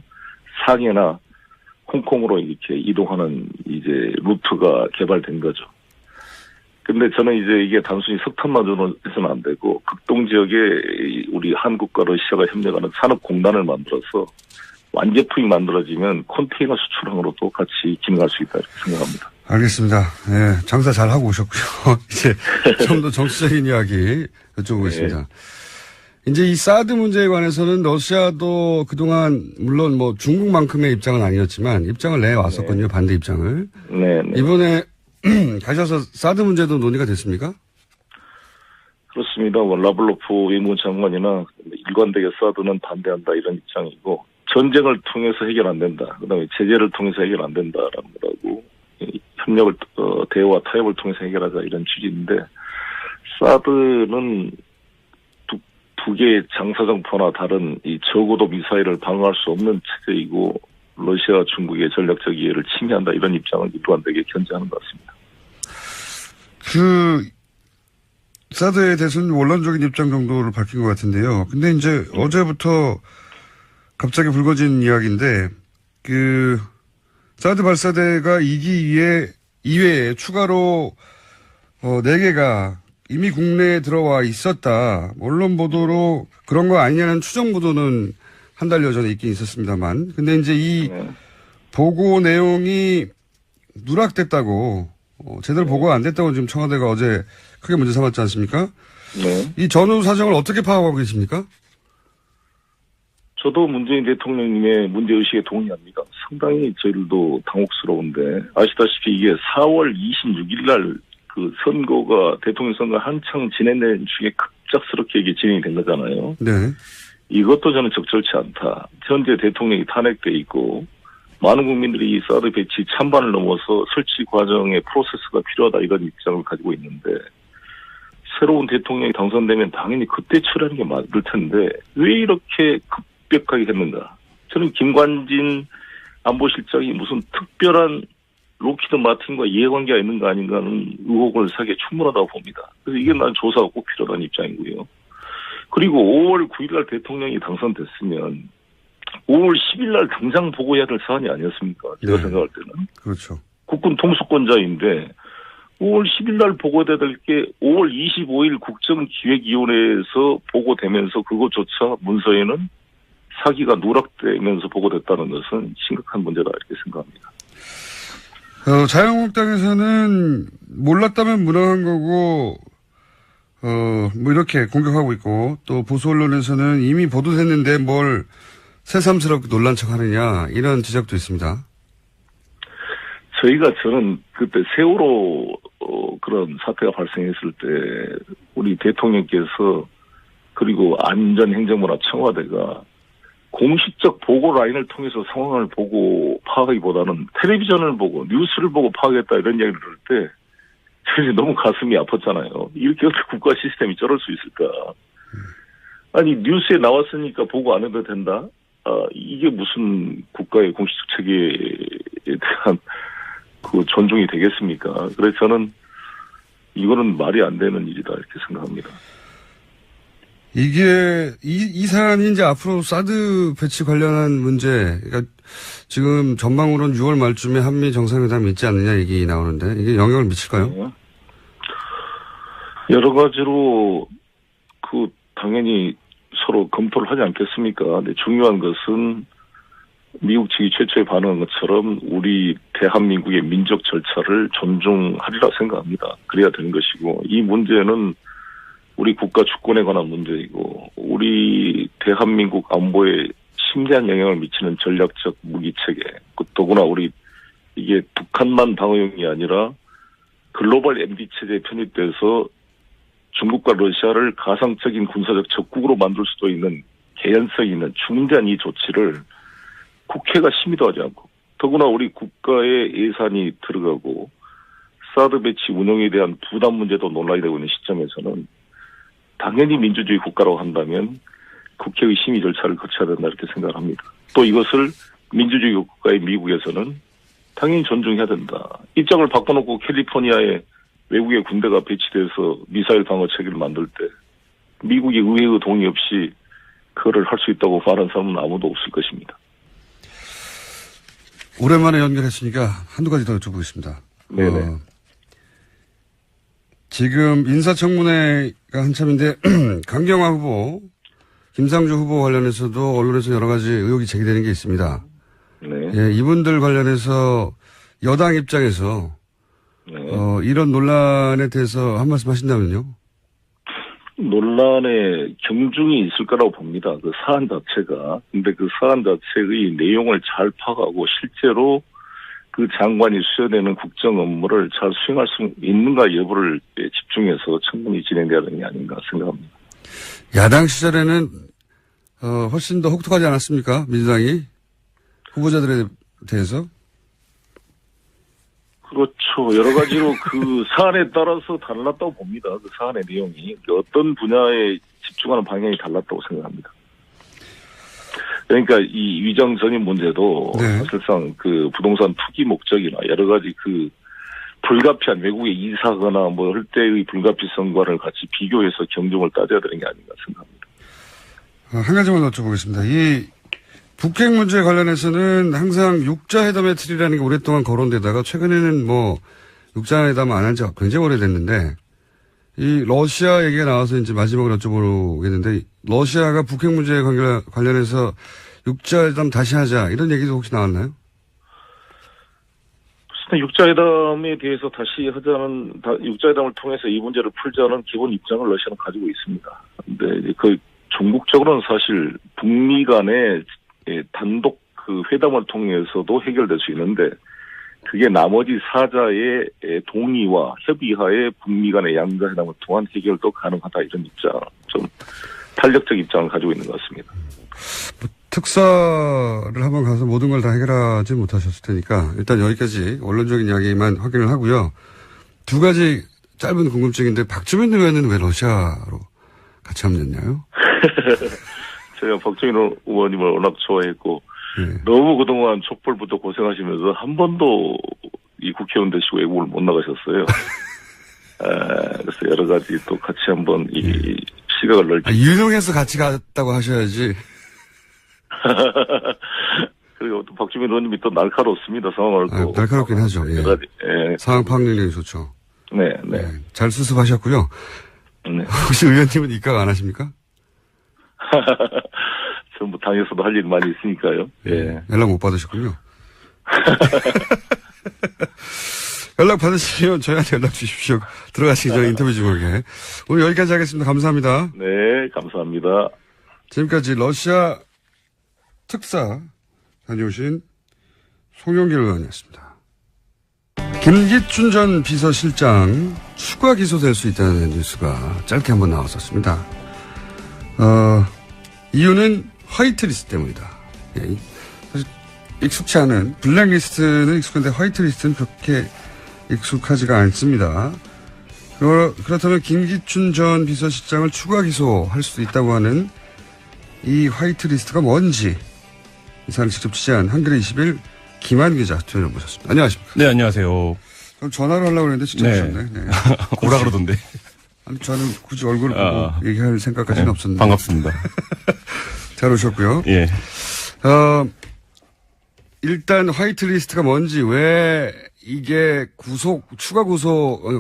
상해나 홍콩으로 이렇게 이동하는 이제 루트가 개발된 거죠. 근데 저는 이제 이게 단순히 석탄만으로 해서는 안 되고 극동 지역에 우리 한국과 러시아가 협력하는 산업공단을 만들어서 완제품이 만들어지면 컨테이너 수출항으로도 같이 진행할 수 있다 이렇게 생각합니다. 알겠습니다. 네, 장사 잘 하고 오셨고요. 이제 좀 더 정치적인 이야기 여쭤보겠습니다. 이제 이 사드 문제에 관해서는 러시아도 그동안 물론 뭐 중국만큼의 입장은 아니었지만 입장을 내왔었거든요. 반대 입장을. 이번에 가셔서 사드 문제도 논의가 됐습니까? 그렇습니다. 라블로프 외무부 장관이나 일관되게 사드는 반대한다 이런 입장이고, 전쟁을 통해서 해결 안 된다. 그다음에 제재를 통해서 해결 안 된다라는 거라고, 협력을 대화와 타협을 통해서 해결하자 이런 취지인데, 사드는 북의 장사정포나 다른 이 저고도 미사일을 방어할 수 없는 체제이고 러시아와 중국의 전략적 이해를 침해한다 이런 입장을 일관되게 견지하는 것 같습니다. 그 사드에 대해서는 원론적인 입장 정도를 밝힌 것 같은데요. 근데 이제 어제부터 갑자기 불거진 이야기인데 그 사드 발사대가 2기 이외에 추가로 4개가 이미 국내에 들어와 있었다. 언론 보도로 그런 거 아니냐는 추정 보도는 한 달여 전에 있긴 있었습니다만. 근데 이제 이 보고 내용이 누락됐다고, 제대로 보고가 안 됐다고 지금 청와대가 어제 크게 문제 삼았지 않습니까? 이 전후 사정을 어떻게 파악하고 계십니까? 저도 문재인 대통령님의 문제의식에 동의합니다. 상당히 저희들도 당혹스러운데, 아시다시피 이게 4월 26일 날 그 선거가, 대통령 선거 한창 진행된 중에 급작스럽게 이게 진행이 된 거잖아요. 네. 이것도 저는 적절치 않다. 현재 대통령이 탄핵돼 있고, 많은 국민들이 이 사드 배치 찬반을 넘어서 설치 과정의 프로세스가 필요하다 이런 입장을 가지고 있는데, 새로운 대통령이 당선되면 당연히 그때 처리하는 게 맞을 텐데, 왜 이렇게 급격하게 했는가? 저는 김관진 안보실장이 무슨 특별한 로키드 마틴과 이해관계가 있는 거 아닌가는 의혹을 사기에 충분하다고 봅니다. 그래서 이게 난 조사가 꼭 필요하다는 입장이고요. 그리고 5월 9일 날 대통령이 당선됐으면 5월 10일 날 당장 보고해야 될 사안이 아니었습니까? 제가 생각할 때는. 그렇죠. 국군 통수권자인데 5월 10일 날 보고돼야 될 게 5월 25일 국정기획위원회에서 보고되면서 그것조차 문서에는 사기가 누락되면서 보고됐다는 것은 심각한 문제다 이렇게 생각합니다. 자유한국당에서는 몰랐다면 무능한 거고, 뭐 이렇게 공격하고 있고, 또 보수 언론에서는 이미 보도됐는데 뭘 새삼스럽게 놀란 척 하느냐, 이런 지적도 있습니다. 저는 그때 세월호 그런 사태가 발생했을 때 우리 대통령께서 그리고 안전행정부나 청와대가 공식적 보고 라인을 통해서 상황을 보고 파악하기보다는 텔레비전을 보고 뉴스를 보고 파악했다 이런 이야기를 들을 때 저는 너무 가슴이 아팠잖아요. 이렇게 어떻게 국가 시스템이 저럴 수 있을까. 아니 뉴스에 나왔으니까 보고 안 해도 된다. 이게 무슨 국가의 공식적 체계에 대한 그 존중이 되겠습니까? 그래서 저는 이거는 말이 안 되는 일이다 이렇게 생각합니다. 이게 이 사안이 이제 앞으로 사드 배치 관련한 문제, 그러니까 지금 전망으로는 6월 말쯤에 한미 정상회담이 있지 않느냐 얘기 나오는데 이게 영향을 미칠까요? 네. 여러 가지로 당연히 서로 검토를 하지 않겠습니까? 근데 중요한 것은 미국 측이 최초에 반응한 것처럼 우리 대한민국의 민족 절차를 존중하리라 생각합니다. 그래야 되는 것이고 이 문제는 우리 국가 주권에 관한 문제이고 우리 대한민국 안보에 심대한 영향을 미치는 전략적 무기체계 더구나 우리 이게 북한만 방어용이 아니라 글로벌 MD체제에 편입돼서 중국과 러시아를 가상적인 군사적 적국으로 만들 수도 있는 개연성이 있는 중대한 이 조치를 국회가 심의도 하지 않고 더구나 우리 국가의 예산이 들어가고 사드 배치 운영에 대한 부담 문제도 논란이 되고 있는 시점에서는 당연히 민주주의 국가라고 한다면 국회의 심의 절차를 거쳐야 된다 이렇게 생각을 합니다. 또 이것을 민주주의 국가의 미국에서는 당연히 존중해야 된다. 입장을 바꿔놓고 캘리포니아에 외국의 군대가 배치돼서 미사일 방어 체계를 만들 때 미국의 의회의 동의 없이 그거를 할 수 있다고 말하는 사람은 아무도 없을 것입니다. 오랜만에 연결했으니까 한두 가지 더 여쭤보겠습니다. 네네. 지금 인사청문회가 한참인데 강경화 후보, 김상조 후보 관련해서도 언론에서 여러 가지 의혹이 제기되는 게 있습니다. 네. 예, 이분들 관련해서 여당 입장에서 네. 이런 논란에 대해서 한 말씀 하신다면요? 논란에 경중이 있을 거라고 봅니다. 그 사안 자체가. 근데 그 사안 자체의 내용을 잘 파악하고 실제로 그 장관이 수여되는 국정 업무를 잘 수행할 수 있는가 여부를 집중해서 청문이 진행돼야 되는 게 아닌가 생각합니다. 야당 시절에는 훨씬 더 혹독하지 않았습니까? 민주당이 후보자들에 대해서? 그렇죠. 여러 가지로 그 사안에 따라서 달랐다고 봅니다. 그 사안의 내용이 어떤 분야에 집중하는 방향이 달랐다고 생각합니다. 그러니까 이 위장 전입 문제도 네. 사실상 그 부동산 투기 목적이나 여러 가지 그 불가피한 외국에 이사하거나 뭐 할 때의 불가피성과를 같이 비교해서 경중을 따져야 되는 게 아닌가 생각합니다. 한 가지만 여쭤보겠습니다. 이 북핵 문제 관련해서는 항상 육자회담의 틀이라는 게 오랫동안 거론되다가 최근에는 뭐 육자회담 안 한 지 굉장히 오래됐는데 이 러시아 얘기가 나와서 이제 마지막으로 여쭤보겠는데 러시아가 북핵 문제에 관련해서 육자회담 다시 하자 이런 얘기도 혹시 나왔나요? 육자회담에 대해서 다시 하자는 육자회담을 통해서 이 문제를 풀자는 기본 입장을 러시아는 가지고 있습니다. 근데 그 종국적으로는 사실 북미 간의 단독 그 회담을 통해서도 해결될 수 있는데 그게 나머지 사자의 동의와 협의하에 북미 간의 양자회담을 통한 해결도 가능하다 이런 입장, 좀 탄력적 입장을 가지고 있는 것 같습니다. 특사를 한번 가서 모든 걸 다 해결하지 못하셨을 테니까 일단 여기까지 언론적인 이야기만 확인을 하고요. 두 가지 짧은 궁금증인데 박주민 의원은 왜 러시아로 같이 합류했나요? 제가 박정희 의원님을 워낙 좋아했고 네. 너무 그동안 촛불부터 고생하시면서 한 번도 이 국회의원 되시고 외국을 못 나가셨어요. 그래서 여러 가지 또 같이 한번 이 시각을 넓히. 유능해서 같이 갔다고 하셔야지. 그리고 또 박주민 의원님이 또 날카롭습니다. 상황을 또. 날카롭긴 하죠. 예. 예. 상황 파악력이 좋죠. 네, 네. 네, 잘 수습하셨고요. 네. 혹시 의원님은 입각 안 하십니까? 전부 당에서도 할 일이 많이 있으니까요. 예. 연락 못 받으셨군요. 연락 받으시면 저희한테 연락 주십시오. 들어가시기 전에 인터뷰 좀 하게. 오늘 여기까지 하겠습니다. 감사합니다. 네, 감사합니다. 지금까지 러시아 특사 다녀오신 송영길 의원이었습니다. 김기춘 전 비서실장 추가 기소될 수 있다는 뉴스가 짧게 한번 나왔었습니다. 이유는 화이트리스트 때문이다. 예, 사실 익숙치 않은 블랙리스트는 익숙한데 화이트리스트는 그렇게 익숙하지가 않습니다. 그렇다면 김기춘 전 비서실장을 추가 기소할 수도 있다고 하는 이 화이트리스트가 뭔지 이 사안을 직접 취재한 한겨레 21 김한 기자 스튜디오에 모셨습니다. 안녕하십니까? 네, 안녕하세요. 그럼 전화를 하려고 했는데 직접 네. 오셨네. 네. 오라 그러던데. 아니, 저는 굳이 얼굴을 보고 얘기할 생각까지는 없었는데. 반갑습니다. 잘 오셨고요. 예. 일단 화이트리스트가 뭔지, 왜 이게 추가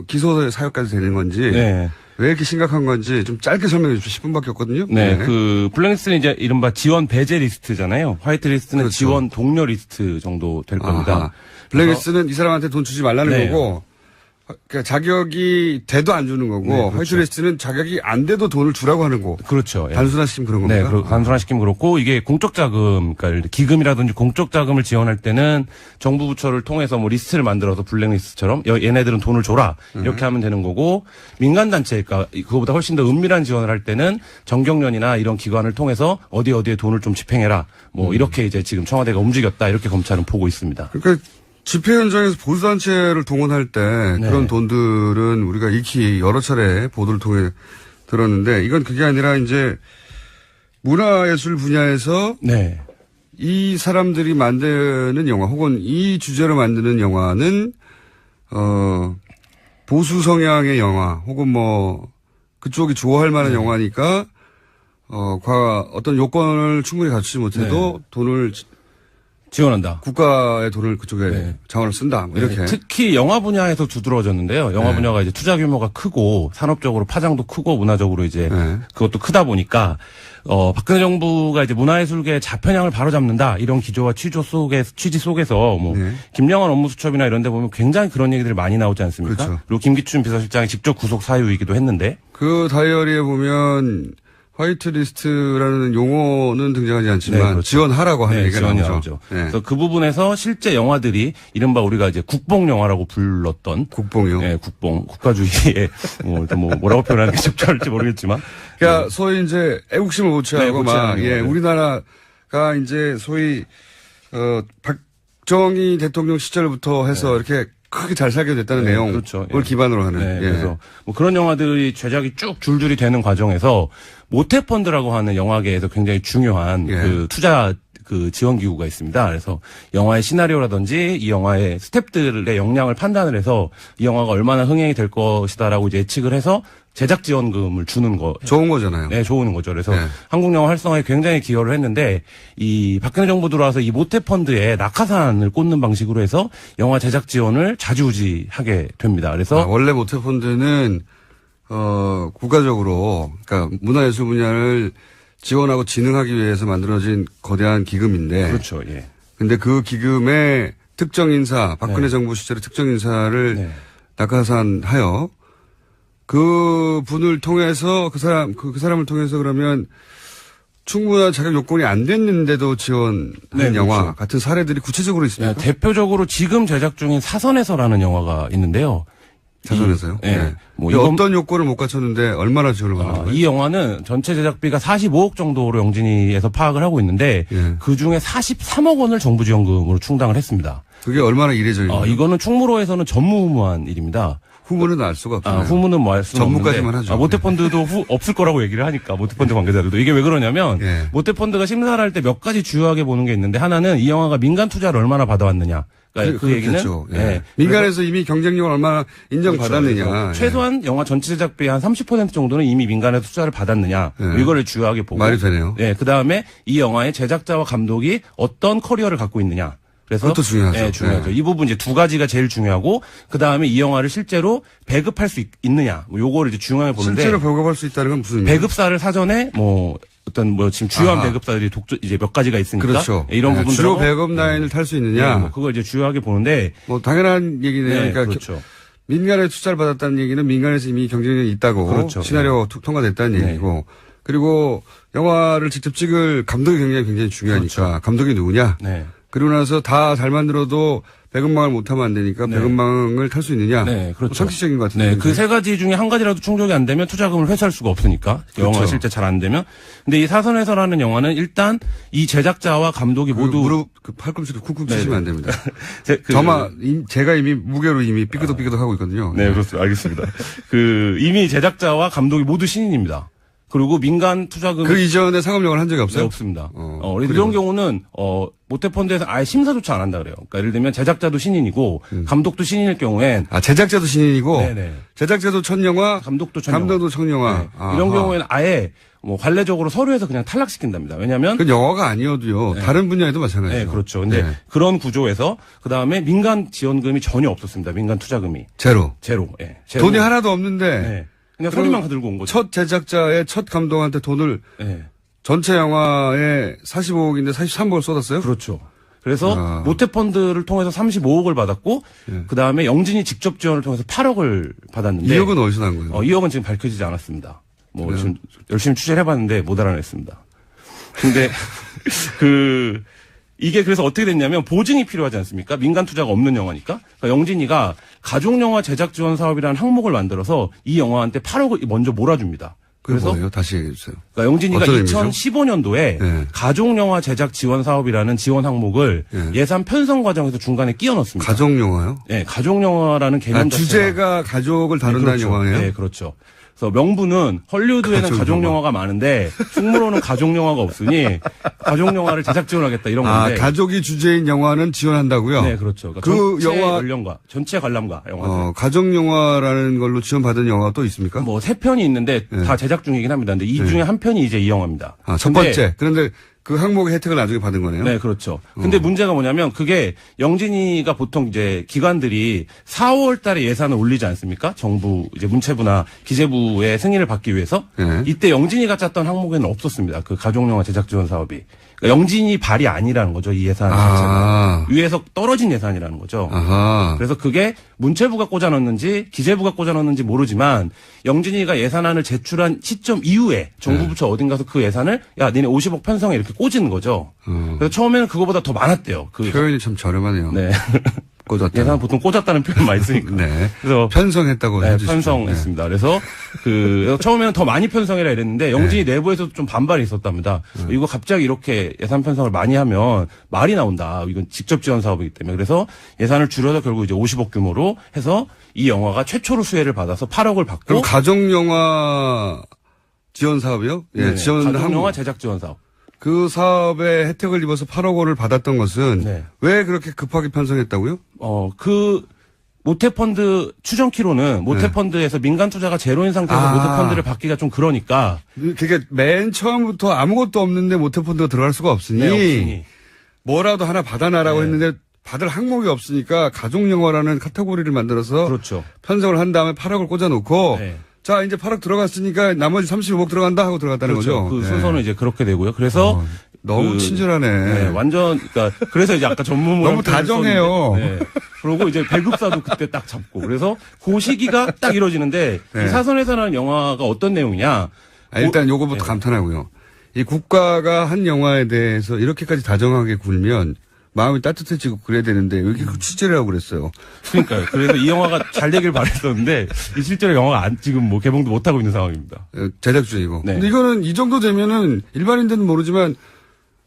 기소 사유까지 되는 건지, 네. 왜 이렇게 심각한 건지 좀 짧게 설명해 주십시오. 10분밖에 없거든요. 네. 그, 블랙리스트는 이제 이른바 지원 배제 리스트잖아요. 화이트리스트는 그렇죠. 지원 동료 리스트 정도 될 겁니다. 블랙리스트는 이 사람한테 돈 주지 말라는 네. 거고, 그러니까 자격이 돼도 안 주는 거고, 네, 그렇죠. 화이트리스트는 자격이 안 돼도 돈을 주라고 하는 거. 그렇죠. 예. 단순화시키면 그런 네, 겁니다. 단순화시키면 그렇고, 이게 공적 자금, 그러니까 기금이라든지 공적 자금을 지원할 때는 정부 부처를 통해서 뭐 리스트를 만들어서 블랙리스트처럼 얘네들은 돈을 줘라. 이렇게 하면 되는 거고, 민간단체, 그러니까 그거보다 훨씬 더 은밀한 지원을 할 때는 정경련이나 이런 기관을 통해서 어디에 돈을 좀 집행해라. 뭐 이렇게 이제 지금 청와대가 움직였다. 이렇게 검찰은 보고 있습니다. 그러니까 집회 현장에서 보수단체를 동원할 때 네. 그런 돈들은 우리가 익히 여러 차례 보도를 통해 들었는데, 이건 그게 아니라 이제 문화예술 분야에서 네. 이 사람들이 만드는 영화 혹은 이 주제로 만드는 영화는 보수 성향의 영화 혹은 뭐 그쪽이 좋아할 만한 영화니까 어떤 요건을 충분히 갖추지 못해도 돈을 지원한다. 국가의 돈을 그쪽에 네. 자원을 쓴다. 뭐 이렇게. 네, 특히 영화 분야에서 두드러졌는데요. 영화 네. 분야가 이제 투자 규모가 크고 산업적으로 파장도 크고 문화적으로 이제 네. 그것도 크다 보니까 박근혜 정부가 이제 문화예술계의 자편향을 바로잡는다 이런 기조와 취지 속에서 뭐 네. 김영환 업무수첩이나 이런 데 보면 굉장히 그런 얘기들이 많이 나오지 않습니까? 그렇죠. 그리고 김기춘 비서실장이 직접 구속 사유이기도 했는데 그 다이어리에 보면 화이트리스트라는 용어는 등장하지 않지만 네, 그렇죠. 지원하라고 하는 네, 얘기가 지원이 나오죠. 나오죠. 네. 그래서 그 부분에서 실제 영화들이 이른바 우리가 이제 국뽕 영화라고 불렀던 국뽕이요. 네, 국뽕, 국가주의에 일단 뭐라고 표현하는 게 적절할지 모르겠지만, 그러니까 소위 이제 애국심을 고취하고 네, 고취하는 막, 예, 거. 우리나라가 이제 소위, 박정희 대통령 시절부터 해서 이렇게 크게 잘 살게 됐다는 네, 내용을 그렇죠. 예. 기반으로 하는. 네, 예. 그래서 뭐 그런 영화들이 제작이 쭉 줄줄이 되는 과정에서 모태펀드라고 하는 영화계에서 굉장히 중요한 예. 그 투자 그 지원 기구가 있습니다. 그래서 영화의 시나리오라든지 이 영화의 스태프들의 역량을 판단을 해서 이 영화가 얼마나 흥행이 될 것이다라고 이제 예측을 해서 제작 지원금을 주는 거. 좋은 거잖아요. 네, 좋은 거죠. 그래서 네. 한국 영화 활성화에 굉장히 기여를 했는데 이 박근혜 정부 들어와서 이 모태펀드에 낙하산을 꽂는 방식으로 해서 영화 제작 지원을 좌지우지하게 됩니다. 그래서 원래 모태펀드는 국가적으로 그러니까 문화예술 분야를 지원하고 진흥하기 위해서 만들어진 거대한 기금인데, 그렇죠. 예. 근데 그 기금에 특정 인사, 박근혜 네. 정부 시절에 특정 인사를 네. 낙하산하여 그 분을 통해서 그 사람을 통해서 그러면 충분한 자격 요건이 안 됐는데도 지원한 네, 영화 그렇죠. 같은 사례들이 구체적으로 있습니까? 네, 대표적으로 지금 제작 중인 사선에서라는 영화가 있는데요. 자선에서요? 네. 뭐 이건 이건 어떤 요건을 못 갖췄는데 얼마나 지원을 받는 거예요? 이 영화는 전체 제작비가 45억 정도로 영진이에서 파악을 하고 있는데 예. 그 중에 43억 원을 정부 지원금으로 충당을 했습니다. 그게 얼마나 이례적인가요? 이거는 충무로에서는 전무후무한 일입니다. 후보는 알 수가 없잖아요. 후문은 뭐 할 수는 전무까지만 없는데, 하죠. 모태펀드도 없을 거라고 얘기를 하니까 모태펀드 관계자들도 이게 왜 그러냐면 예. 모태펀드가 심사를 할 때 몇 가지 주요하게 보는 게 있는데 하나는 이 영화가 민간 투자를 얼마나 받아왔느냐. 그러니까 그 얘기는 그렇겠죠. 예. 예. 민간에서 이미 경쟁력을 얼마나 인정받았느냐. 그래서 예. 최소한 영화 전체 제작비의 한 30% 정도는 이미 민간에서 투자를 받았느냐. 예. 이거를 주요하게 보고. 말이 되네요. 그 다음에 이 영화의 제작자와 감독이 어떤 커리어를 갖고 있느냐. 그래서 그것도 중요하죠. 네, 중요하죠. 네. 이 부분 이제 두 가지가 제일 중요하고 그 다음에 이 영화를 실제로 배급할 수 있느냐, 뭐 요거를 이제 중요하게 보는데 실제로 배급할 수 있다는 건 무슨 의미예요? 배급사를 사전에 뭐 어떤 뭐 지금 주요한 아하. 배급사들이 이제 몇 가지가 있으니까 그렇죠. 이런 네, 부분들 주요 배급 라인을 탈 수 있느냐. 뭐 그걸 이제 주요하게 보는데 뭐 당연한 얘기네요. 네, 그러니까 그렇죠. 민간의 투자를 받았다는 얘기는 민간에서 이미 경쟁력이 있다고 그렇죠. 시나리오 통과됐다는 네. 얘기고 그리고 영화를 직접 찍을 감독이 굉장히 중요하니까 그렇죠. 감독이 누구냐. 네. 그리고 나서 다 잘 만들어도 배급망을 못하면 안 되니까 네. 배급망을 탈 수 있느냐. 네, 그렇죠. 상식적인 것 같은데. 네, 그 세 가지 중에 한 가지라도 충족이 안 되면 투자금을 회수할 수가 없으니까. 그렇죠. 영화가 실제 잘 안 되면. 근데 이 사선회사라는 영화는 일단 이 제작자와 감독이 모두 무릎 팔꿈치로 쿵쿵 치시면 안 됩니다. 제가 이미 무게로 이미 삐끗삐끗 하고 있거든요. 네, 그렇습니다. 알겠습니다. 이미 제작자와 감독이 모두 신인입니다. 그리고 민간 투자금 그 이전에 상업영화를 한 적이 네, 없어요? 없습니다. 그래요? 이런 경우는 모태펀드에서 아예 심사조차 안 한다 그래요. 그러니까 예를 들면 제작자도 신인이고 감독도 신인일 경우엔 제작자도 신인이고 네네. 제작자도 첫 영화, 감독도 첫 영화. 감독도 첫 영화. 네. 이런 경우에는 아예 뭐 관례적으로 서류에서 그냥 탈락시킨답니다. 왜냐하면 그 영화가 아니어도요. 다른 분야에도 마찬가지죠. 네, 그렇죠. 근데 네. 그런 구조에서 그 다음에 민간 지원금이 전혀 없었습니다. 민간 투자금이 제로. 예. 제로. 돈이 하나도 없는데 네. 그냥 그럼 서류만 들고 온 거죠. 첫 제작자의 첫 감독한테 돈을 네. 전체 영화에 45억인데 43억을 쏟았어요? 그렇죠. 그래서 모태펀드를 통해서 35억을 받았고 그 다음에 영진이 직접 지원을 통해서 8억을 받았는데 2억은 어디서 난 거예요? 2억은 지금 밝혀지지 않았습니다. 뭐 지금 열심히 취재를 해봤는데 못 알아냈습니다. 근데 이게 그래서 어떻게 됐냐면 보증이 필요하지 않습니까? 민간 투자가 없는 영화니까. 그러니까 영진이가 가족영화 제작 지원 사업이라는 항목을 만들어서 이 영화한테 8억을 먼저 몰아줍니다. 그게 그래서 뭐예요? 다시 얘기해주세요. 그러니까 영진이가 어떤 의미죠? 2015년도에 네. 가족영화 제작 지원 사업이라는 지원 항목을 네. 예산 편성 과정에서 중간에 끼워 넣습니다. 가족영화요? 네, 가족영화라는 개념 자체가 주제가 가족을 다룬다는 그렇죠. 영화예요? 네, 그렇죠. 그래서 명분은 헐리우드에는 가족영화가 많은데 승무로는 가족영화가 없으니 가족영화를 제작 지원하겠다 이런 건데. 가족이 주제인 영화는 지원한다고요? 네, 그렇죠. 그러니까 그 전체 영화 연령과 전체 관람가 영화들. 가족영화라는 걸로 지원받은 영화가 또 있습니까? 뭐 3편이 있는데 네. 다 제작 중이긴 합니다. 근데 이 중에 한 편이 이제 이 영화입니다. 첫 근데 번째. 그런데 그 항목의 혜택을 나중에 받은 거네요? 네, 그렇죠. 근데 문제가 뭐냐면 그게 영진이가 보통 이제 기관들이 4월 달에 예산을 올리지 않습니까? 정부 이제 문체부나 기재부의 승인을 받기 위해서. 네. 이때 영진이가 짰던 항목에는 없었습니다. 그 가족영화 제작 지원 사업이. 그러니까 영진이 발이 아니라는 거죠. 이 예산 자체가. 위에서 떨어진 예산이라는 거죠. 아하. 그래서 그게 문체부가 꽂아넣는지 기재부가 꽂아넣는지 모르지만 영진이가 예산안을 제출한 시점 이후에 정부 부처 어딘가서 그 예산을 야 니네 50억 편성해 이렇게 꽂은 거죠. 그래서 처음에는 그거보다 더 많았대요. 표현이 참 저렴하네요. 네. 꽂았다. 예산 보통 꽂았다는 표현 많이 쓰니까. 네. 그래서 편성했다고 네, 해주시죠. 편성했습니다. 그래서 처음에는 더 많이 편성해라 이랬는데 영진이 내부에서도 좀 반발이 있었답니다. 이거 갑자기 이렇게 예산 편성을 많이 하면 말이 나온다. 이건 직접 지원 사업이기 때문에. 그래서 예산을 줄여서 결국 이제 50억 규모로 해서 이 영화가 최초로 수혜를 받아서 8억을 받고. 그럼 가족영화 지원 사업이요? 예, 네, 지원 가족영화 제작 지원 사업. 그 사업에 혜택을 입어서 8억 원을 받았던 것은 네. 왜 그렇게 급하게 편성했다고요? 모태펀드 추정키로는 모태펀드에서 민간 투자가 제로인 상태에서 모태펀드를 받기가 좀 그러니까. 그게 맨 처음부터 아무것도 없는데 모태펀드가 들어갈 수가 없으니, 네, 없으니. 뭐라도 하나 받아놔라고 네. 했는데 받을 항목이 없으니까 가족영화라는 카테고리를 만들어서 그렇죠. 편성을 한 다음에 8억을 꽂아놓고 네. 자 이제 8억 들어갔으니까 나머지 35억 들어간다 하고 들어갔다는 그렇죠. 거죠. 그 네. 순서는 이제 그렇게 되고요. 그래서 너무 친절하네. 네, 완전 그러니까 그래서 이제 아까 전문 너무 다정해요. 네. 그리고 이제 배급사도 그때 딱 잡고 그래서 그 시기가 딱 이루어지는데 네. 이 사선회사라는 영화가 어떤 내용이냐? 일단 요거부터 감탄하고요. 이 국가가 한 영화에 대해서 이렇게까지 다정하게 굴면 마음이 따뜻해지고 그래야 되는데 왜 이렇게 취재를 하고 그랬어요? 그러니까요. 그래서 이 영화가 잘 되길 바랬었는데 실제로 영화가 지금 뭐 개봉도 못 하고 있는 상황입니다. 제작 중이고. 네. 근데 이거는 이 정도 되면은 일반인들은 모르지만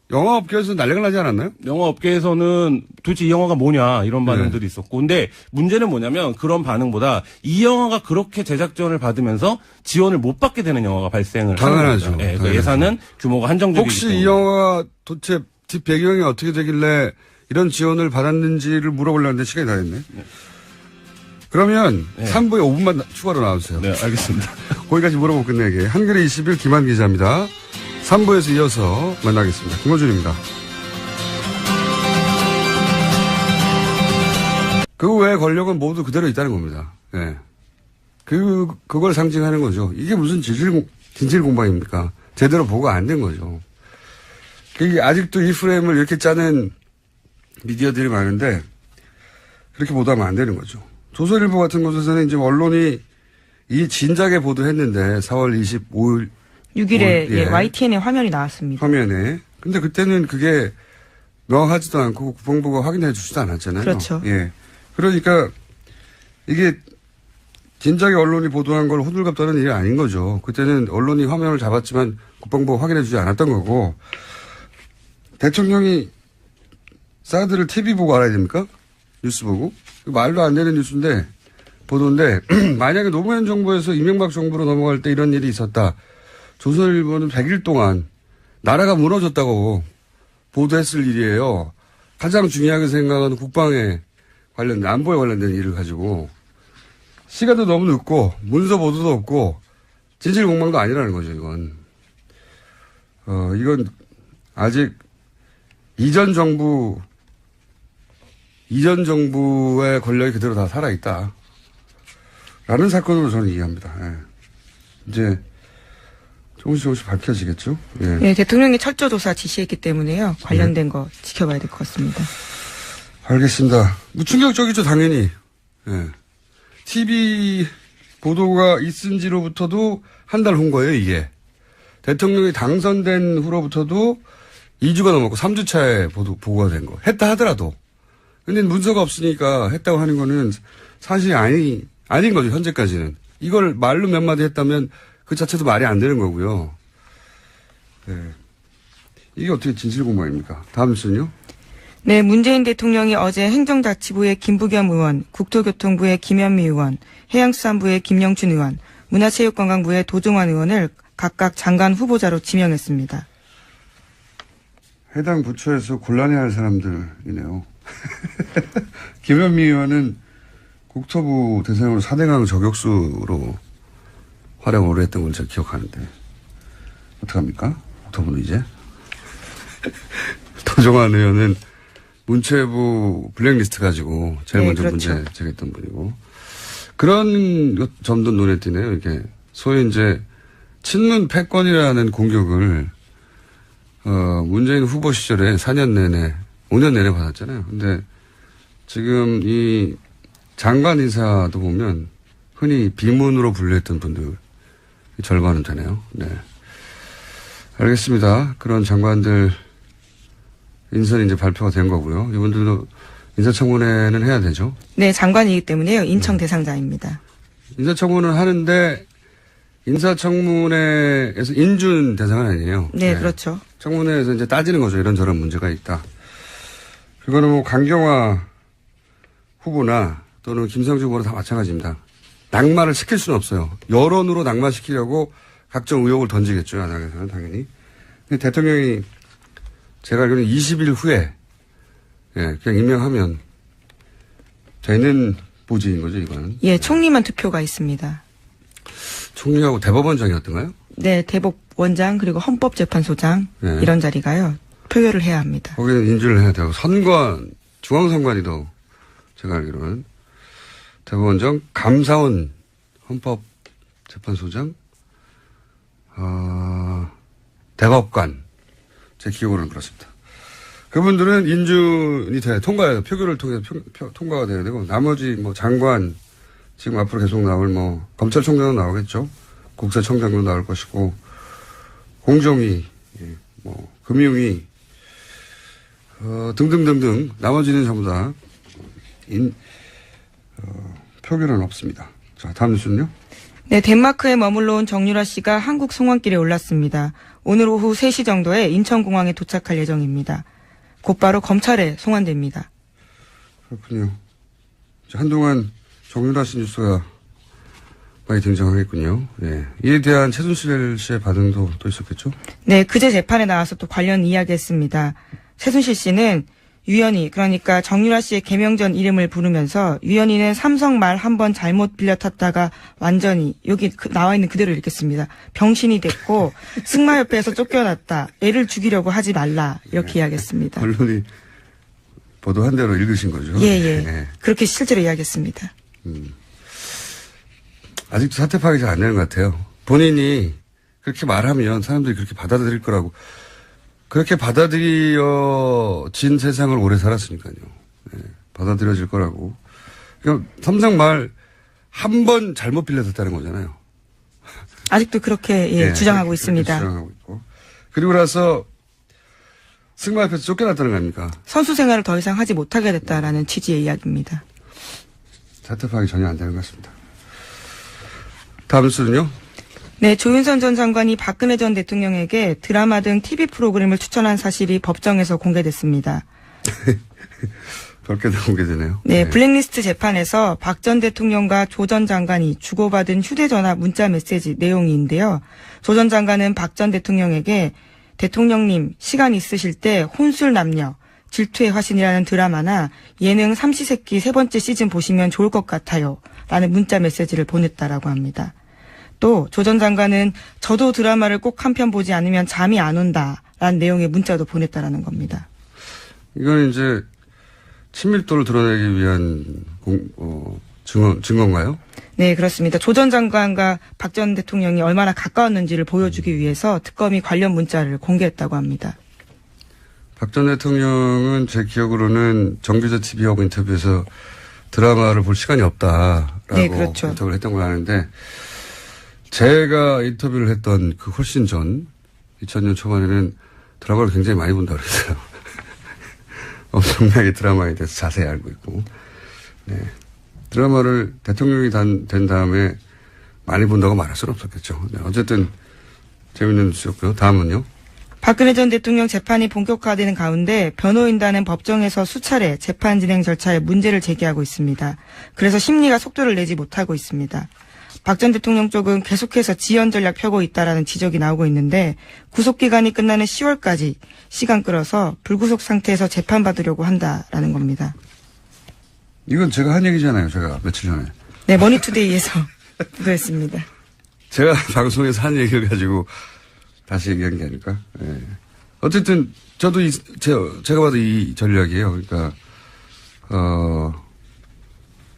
영화업계에서 난리가 나지 않았나요? 영화업계에서는 도대체 이 영화가 뭐냐 이런 반응들이 있었고 근데 문제는 뭐냐면 그런 반응보다 이 영화가 그렇게 제작 지원을 받으면서 지원을 못 받게 되는 영화가 발생을 당연하죠. 하는 겁니다. 네, 당연하죠. 예산은 규모가 한정적이기 혹시 때문에. 이 영화가 도대체 뒷 배경이 어떻게 되길래 이런 지원을 받았는지를 물어보려는데 시간이 다 됐네. 그러면 3부에 5분만 추가로 나와주세요. 네, 알겠습니다. 거기까지 물어보고 끝내게. 한겨레 21 김한 기자입니다. 3부에서 이어서 만나겠습니다. 김호준입니다. 그 외의 권력은 모두 그대로 있다는 겁니다. 예. 그걸 상징하는 거죠. 이게 무슨 진실 공방입니까? 제대로 보고가 안 된 거죠. 그게 아직도 이 프레임을 이렇게 짜는 미디어들이 많은데, 그렇게 보도하면 안 되는 거죠. 조선일보 같은 곳에서는 이제 언론이 이 진작에 보도했는데, 4월 25일. 6일에 예. YTN의 화면이 나왔습니다. 화면에. 근데 그때는 그게 명확하지도 않고 국방부가 확인해 주지도 않았잖아요. 그렇죠. 예. 그러니까 이게 진작에 언론이 보도한 걸 호들갑 떠는 일이 아닌 거죠. 그때는 언론이 화면을 잡았지만 국방부가 확인해 주지 않았던 거고, 대통령이 사드를 TV 보고 알아야 됩니까? 뉴스 보고? 말도 안 되는 뉴스인데, 보도인데, 만약에 노무현 정부에서 이명박 정부로 넘어갈 때 이런 일이 있었다. 조선일보는 100일 동안 나라가 무너졌다고 보도했을 일이에요. 가장 중요하게 생각하는 국방에 관련된, 안보에 관련된 일을 가지고. 시간도 너무 늦고, 문서 보도도 없고, 진실 공방도 아니라는 거죠, 이건. 이건 아직 이전 정부의 권력이 그대로 다 살아있다. 라는 사건으로 저는 이해합니다. 예. 이제 조금씩 밝혀지겠죠? 예. 네, 대통령이 철저 조사 지시했기 때문에요. 관련된 거 지켜봐야 될 것 같습니다. 알겠습니다. 충격적이죠, 당연히. 예. TV 보도가 있은지로부터도 한 달 후 거예요, 이게. 대통령이 당선된 후로부터도 2주가 넘었고 3주 차에 보고가 된 거. 했다 하더라도. 근데 문서가 없으니까 했다고 하는 거는 사실이 아닌 거죠, 현재까지는. 이걸 말로 몇 마디 했다면 그 자체도 말이 안 되는 거고요. 네. 이게 어떻게 진실공방입니까? 다음 뉴스는요? 네, 문재인 대통령이 어제 행정자치부의 김부겸 의원, 국토교통부의 김현미 의원, 해양수산부의 김영춘 의원, 문화체육관광부의 도종환 의원을 각각 장관 후보자로 지명했습니다. 해당 부처에서 곤란해할 사람들이네요. 김현미 의원은 국토부 대상으로 4대강 저격수로 활약을 오래 했던 걸 제가 기억하는데 어떡합니까? 국토부는 이제. 도종환 의원은 문체부 블랙리스트 가지고 제일 먼저 그렇죠. 문제 제기했던 분이고 그런 점도 눈에 띄네요. 이게 소위 이제 친문 패권이라는 공격을 문재인 후보 시절에 4년 내내 5년 내내 받았잖아요. 근데 지금 이 장관 인사도 보면 흔히 비문으로 분류했던 분들 절반은 되네요. 네. 알겠습니다. 그런 장관들 인선이 이제 발표가 된 거고요. 이분들도 인사청문회는 해야 되죠. 네, 장관이기 때문에요. 인청 대상자입니다. 인사청문회는 하는데 인사청문회에서 인준 대상은 아니에요. 네, 그렇죠. 청문회에서 이제 따지는 거죠. 이런저런 문제가 있다. 그거는 뭐 강경화 후보나 또는 김상중 후보나 다 마찬가지입니다. 낙마를 시킬 수는 없어요. 여론으로 낙마시키려고 각종 의혹을 던지겠죠. 야당에서는 당연히. 근데 대통령이 제가 알기로는 20일 후에 그냥 임명하면 되는 보지인 거죠, 이거는. 예, 총리만 투표가 있습니다. 총리하고 대법원장이었던가요? 네, 대법원장 그리고 헌법재판소장 네. 이런 자리가요. 표결을 해야 합니다. 거기는 인준을 해야 되고 선관, 중앙선관위도 제가 알기로는 대법원장, 감사원 헌법재판소장, 대법관 제 기억으로는 그렇습니다. 그분들은 인준이 돼야 통과해요. 표결을 통해서 통과가 돼야 되고 나머지 뭐 장관 지금 앞으로 계속 나올 뭐 검찰총장은 나오겠죠. 국세청장도 나올 것이고 공정위, 뭐 금융위 등등등등 나머지는 전부 다 표결은 없습니다. 자, 다음 뉴스는요. 네, 덴마크에 머물러 온 정유라 씨가 한국 송환길에 올랐습니다. 오늘 오후 3시 정도에 인천공항에 도착할 예정입니다. 곧바로 검찰에 송환됩니다. 그렇군요. 한동안 정유라 씨 뉴스가 많이 등장하겠군요. 네. 이에 대한 최순실 씨의 반응도 또 있었겠죠? 네, 그제 재판에 나와서 또 관련 이야기했습니다. 최순실 씨는 유연희, 그러니까 정유라 씨의 개명 전 이름을 부르면서 유연희는 삼성 말 한 번 잘못 빌려 탔다가 완전히 여기 나와 있는 그대로 읽겠습니다. 병신이 됐고 승마협회에서 쫓겨났다. 애를 죽이려고 하지 말라. 이렇게 이야기했습니다. 언론이 보도한 대로 읽으신 거죠? 예. 네. 그렇게 실제로 이야기했습니다. 아직도 사태 파악이 잘 안 되는 것 같아요. 본인이 그렇게 말하면 사람들이 그렇게 받아들일 거라고. 그렇게 받아들여진 세상을 오래 살았으니까요. 네, 받아들여질 거라고. 그러니까 삼성 말 한 번 잘못 빌려줬다는 거잖아요. 아직도 그렇게 네, 주장하고 그렇게 있습니다. 주장하고 있고. 그리고 나서 승마 앞에서 쫓겨났다는 거 아닙니까? 선수 생활을 더 이상 하지 못하게 됐다라는 취지의 이야기입니다. 사태 파악이 전혀 안 되는 것 같습니다. 다음 수는요? 네, 조윤선 전 장관이 박근혜 전 대통령에게 드라마 등 TV 프로그램을 추천한 사실이 법정에서 공개됐습니다. 별게 다 공개되네요. 네, 블랙리스트 재판에서 박 전 대통령과 조 전 장관이 주고받은 휴대전화 문자 메시지 내용인데요. 조 전 장관은 박 전 대통령에게 대통령님 시간 있으실 때 혼술 남녀, 질투의 화신이라는 드라마나 예능 삼시세끼 3번째 시즌 보시면 좋을 것 같아요. 라는 문자 메시지를 보냈다라고 합니다. 또 조 전 장관은 저도 드라마를 꼭 한 편 보지 않으면 잠이 안 온다. 라는 내용의 문자도 보냈다라는 겁니다. 이건 이제 친밀도를 드러내기 위한 증거인가요? 네, 그렇습니다. 조 전 장관과 박 전 대통령이 얼마나 가까웠는지를 보여주기 위해서 특검이 관련 문자를 공개했다고 합니다. 박 전 대통령은 제 기억으로는 정규제 TV하고 인터뷰에서 드라마를 볼 시간이 없다라고 네, 그렇죠. 인터뷰를 했던 걸 아는데 제가 인터뷰를 했던 그 훨씬 전 2000년 초반에는 드라마를 굉장히 많이 본다고 그랬어요. 엄청나게 드라마에 대해서 자세히 알고 있고. 네. 드라마를 대통령이 된 다음에 많이 본다고 말할 수는 없었겠죠. 네. 어쨌든 재밌는 뉴스였고요. 다음은요. 박근혜 전 대통령 재판이 본격화되는 가운데 변호인단은 법정에서 수차례 재판 진행 절차에 문제를 제기하고 있습니다. 그래서 심리가 속도를 내지 못하고 있습니다. 박 전 대통령 쪽은 계속해서 지연 전략 펴고 있다라는 지적이 나오고 있는데 구속기간이 끝나는 10월까지 시간 끌어서 불구속 상태에서 재판받으려고 한다라는 겁니다. 이건 제가 한 얘기잖아요. 제가 며칠 전에. 네, 머니투데이에서 보도했습니다. 제가 방송에서 한 얘기를 가지고 다시 얘기한 게 아닐까. 네. 어쨌든 저도 제가 봐도 이 전략이에요. 그러니까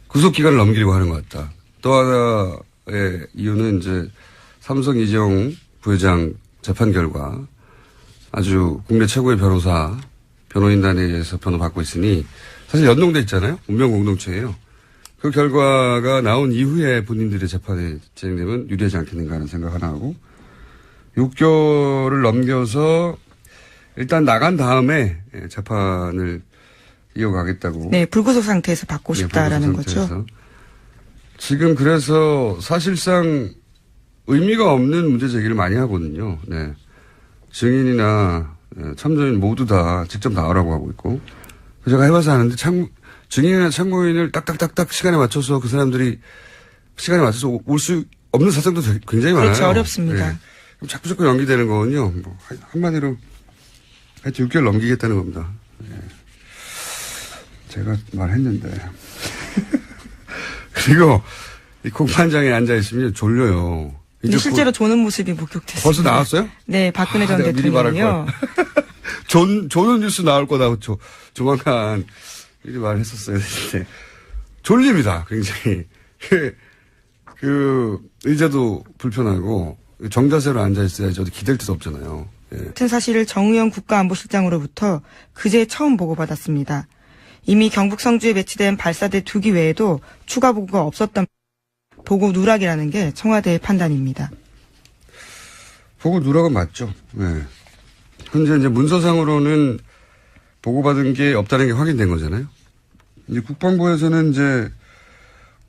구속기간을 넘기려고 하는 것 같다. 또 하나의 이유는 이제 삼성 이재용 부회장 재판 결과 아주 국내 최고의 변호인단에 의해서 변호받고 있으니 사실 연동돼 있잖아요. 운명공동체예요. 그 결과가 나온 이후에 본인들의 재판이 진행되면 유리하지 않겠는가 하는 생각 하나 하고 6개월을 넘겨서 일단 나간 다음에 재판을 이어가겠다고. 네, 불구속 상태에서 받고 싶다라는 거죠. 지금 그래서 사실상 의미가 없는 문제 제기를 많이 하거든요. 네. 증인이나 참조인 모두 다 직접 나오라고 하고 있고. 제가 해봐서 아는데 증인이나 참고인을 딱딱딱딱 시간에 맞춰서 그 사람들이 시간에 맞춰서 올 수 없는 사정도 굉장히 많아요. 그렇죠. 어렵습니다. 네. 그럼 자꾸 연기되는 거는요. 뭐 한마디로 하여튼 6개월 넘기겠다는 겁니다. 네. 제가 말했는데. 그리고 이 공판장에 앉아있으면 졸려요. 근데 실제로 조는 모습이 목격됐습니다. 벌써 나왔어요? 네, 박근혜 전 내가 미리 말할 대통령이요. 조는 뉴스 나올 거다. 조만간 미리 말했었어야 되는데. 졸립니다. 굉장히. 그 의자도 불편하고 정자세로 앉아있어야지 어디 기댈 데도 없잖아요. 예. 같은 사실을 정의용 국가안보실장으로부터 그제 처음 보고받았습니다. 이미 경북 성주에 배치된 발사대 2기 외에도 추가 보고가 없었던 보고 누락이라는 게 청와대의 판단입니다. 보고 누락은 맞죠. 네. 현재 이제 문서상으로는 보고받은 게 없다는 게 확인된 거잖아요. 이제 국방부에서는 이제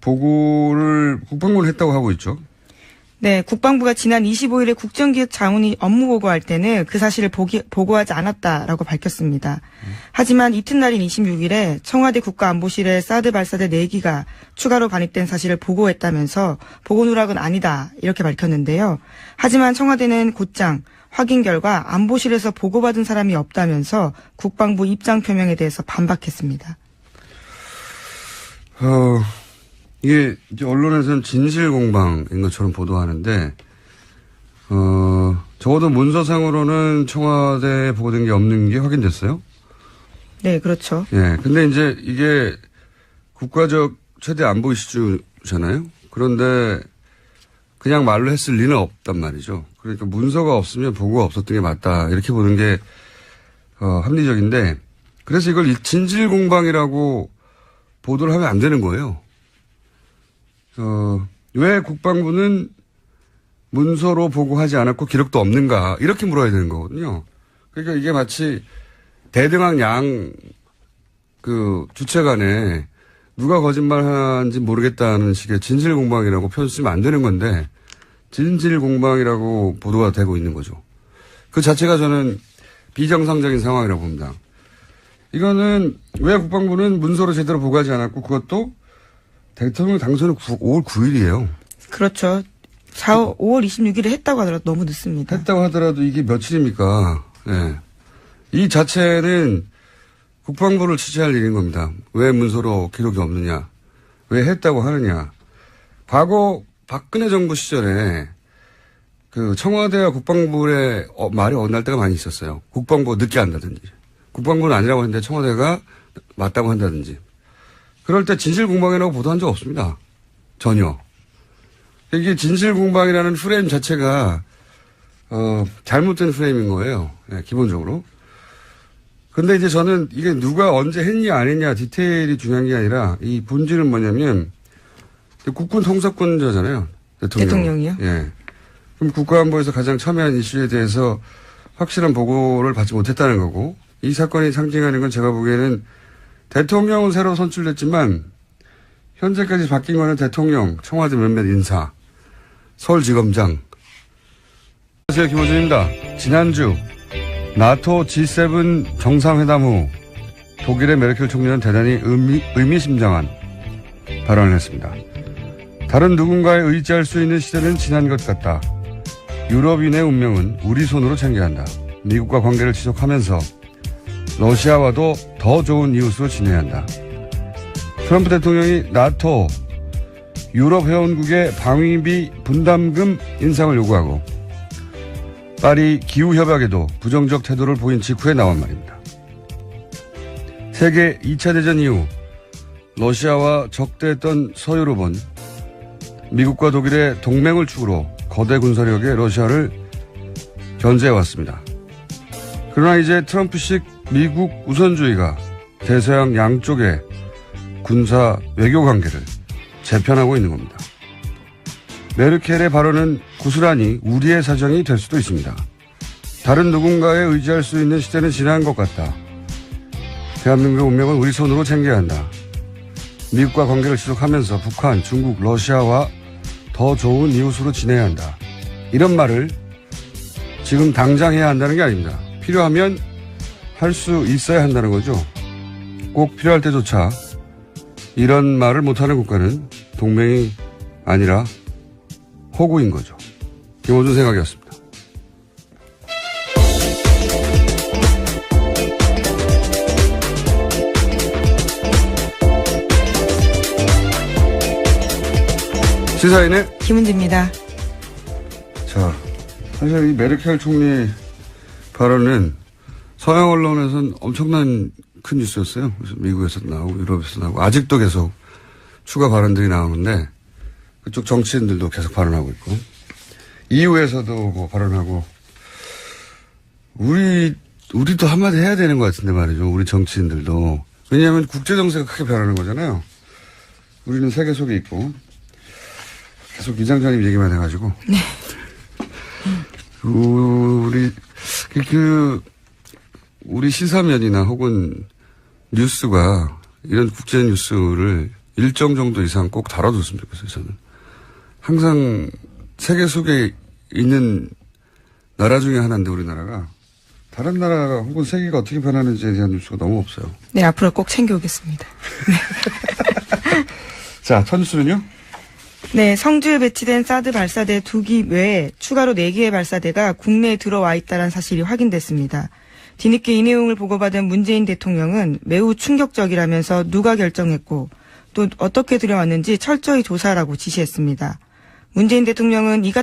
국방부를 했다고 하고 있죠. 네, 국방부가 지난 25일에 국정기획 자문위 업무 보고할 때는 그 사실을 보고하지 않았다라고 밝혔습니다. 하지만 이튿날인 26일에 청와대 국가안보실에 사드 발사대 4기가 추가로 반입된 사실을 보고했다면서 보고 누락은 아니다 이렇게 밝혔는데요. 하지만 청와대는 곧장 확인 결과 안보실에서 보고받은 사람이 없다면서 국방부 입장 표명에 대해서 반박했습니다. 이게 이제 언론에서는 진실 공방인 것처럼 보도하는데, 적어도 문서상으로는 청와대에 보고된 게 없는 게 확인됐어요? 네, 그렇죠. 예. 근데 이제 이게 국가적 최대 안보 이슈잖아요. 그런데 그냥 말로 했을 리는 없단 말이죠. 그러니까 문서가 없으면 보고가 없었던 게 맞다. 이렇게 보는 게 합리적인데, 그래서 이걸 진실공방이라고 보도를 하면 안 되는 거예요. 왜 국방부는 문서로 보고하지 않았고 기록도 없는가, 이렇게 물어야 되는 거거든요. 그러니까 이게 마치 대등한 주체 간에 누가 거짓말하는지 모르겠다는 식의 진실공방이라고 표현 쓰면 안 되는 건데, 진실공방이라고 보도가 되고 있는 거죠. 그 자체가 저는 비정상적인 상황이라고 봅니다. 이거는 왜 국방부는 문서로 제대로 보고하지 않았고, 그것도 대통령 당선은 5월 9일이에요. 그렇죠. 5월 26일에 했다고 하더라도 너무 늦습니다. 했다고 하더라도 이게 며칠입니까? 네. 이 자체는 국방부를 취재할 일인 겁니다. 왜 문서로 기록이 없느냐? 왜 했다고 하느냐? 과거 박근혜 정부 시절에 그 청와대와 국방부의 말이 엇날 때가 많이 있었어요. 국방부가 늦게 한다든지. 국방부는 아니라고 했는데 청와대가 맞다고 한다든지. 그럴 때 진실공방이라고 보도한 적 없습니다. 전혀. 이게 진실공방이라는 프레임 자체가 잘못된 프레임인 거예요. 네, 기본적으로. 근데 이제 저는 이게 누가 언제 했냐 안 했냐 디테일이 중요한 게 아니라 이 본질은 뭐냐면 국군 통수권자잖아요. 대통령이요? 예. 그럼 국가안보에서 가장 첨예한 이슈에 대해서 확실한 보고를 받지 못했다는 거고, 이 사건이 상징하는 건 제가 보기에는 대통령은 새로 선출됐지만 현재까지 바뀐 거는 대통령, 청와대 몇몇 인사, 서울지검장. 안녕하세요. 김호준입니다. 지난주 나토 G7 정상회담 후 독일의 메르켈 총리는 대단히 의미심장한 발언을 했습니다. 다른 누군가에 의지할 수 있는 시대는 지난 것 같다. 유럽인의 운명은 우리 손으로 챙겨야 한다. 미국과 관계를 지속하면서 러시아와도 더 좋은 이웃으로 지내야 한다. 트럼프 대통령이 나토 유럽 회원국의 방위비 분담금 인상을 요구하고 파리 기후협약에도 부정적 태도를 보인 직후에 나온 말입니다. 세계 2차 대전 이후 러시아와 적대했던 서유럽은 미국과 독일의 동맹을 축으로 거대 군사력의 러시아를 견제해왔습니다. 그러나 이제 트럼프식 미국 우선주의가 대서양 양쪽의 군사 외교 관계를 재편하고 있는 겁니다. 메르켈의 발언은 고스란히 우리의 사정이 될 수도 있습니다. 다른 누군가에 의지할 수 있는 시대는 지난 것 같다. 대한민국의 운명은 우리 손으로 챙겨야 한다. 미국과 관계를 지속하면서 북한, 중국, 러시아와 더 좋은 이웃으로 지내야 한다. 이런 말을 지금 당장 해야 한다는 게 아닙니다. 필요하면 할 수 있어야 한다는 거죠. 꼭 필요할 때조차 이런 말을 못하는 국가는 동맹이 아니라 호구인 거죠. 김호준 생각이었습니다. 시사인의 김은지입니다. 자, 사실 이 메르켈 총리 발언은 서양 언론에서는 엄청난 큰 뉴스였어요. 그래서 미국에서도 나오고 유럽에서도 나오고 아직도 계속 추가 발언들이 나오는데 그쪽 정치인들도 계속 발언하고 있고 EU에서도 뭐 발언하고 우리도 한마디 해야 되는 것 같은데 말이죠. 우리 정치인들도. 왜냐하면 국제정세가 크게 변하는 거잖아요. 우리는 세계 속에 있고 계속 위장장님 얘기만 해가지고. 네. 우리 시사면이나 혹은 뉴스가 이런 국제 뉴스를 일정 정도 이상 꼭 다뤄줬으면 좋겠어요, 저는. 항상 세계 속에 있는 나라 중에 하나인데 우리나라가 다른 나라가 혹은 세계가 어떻게 변하는지에 대한 뉴스가 너무 없어요. 네, 앞으로 꼭 챙겨오겠습니다. 자, 첫 뉴스는요? 네, 성주에 배치된 사드 발사대 2기 외에 추가로 4개의 발사대가 국내에 들어와 있다는 사실이 확인됐습니다. 뒤늦게 이 내용을 보고받은 문재인 대통령은 매우 충격적이라면서 누가 결정했고 또 어떻게 들여왔는지 철저히 조사하라고 지시했습니다. 문재인 대통령은 이 같은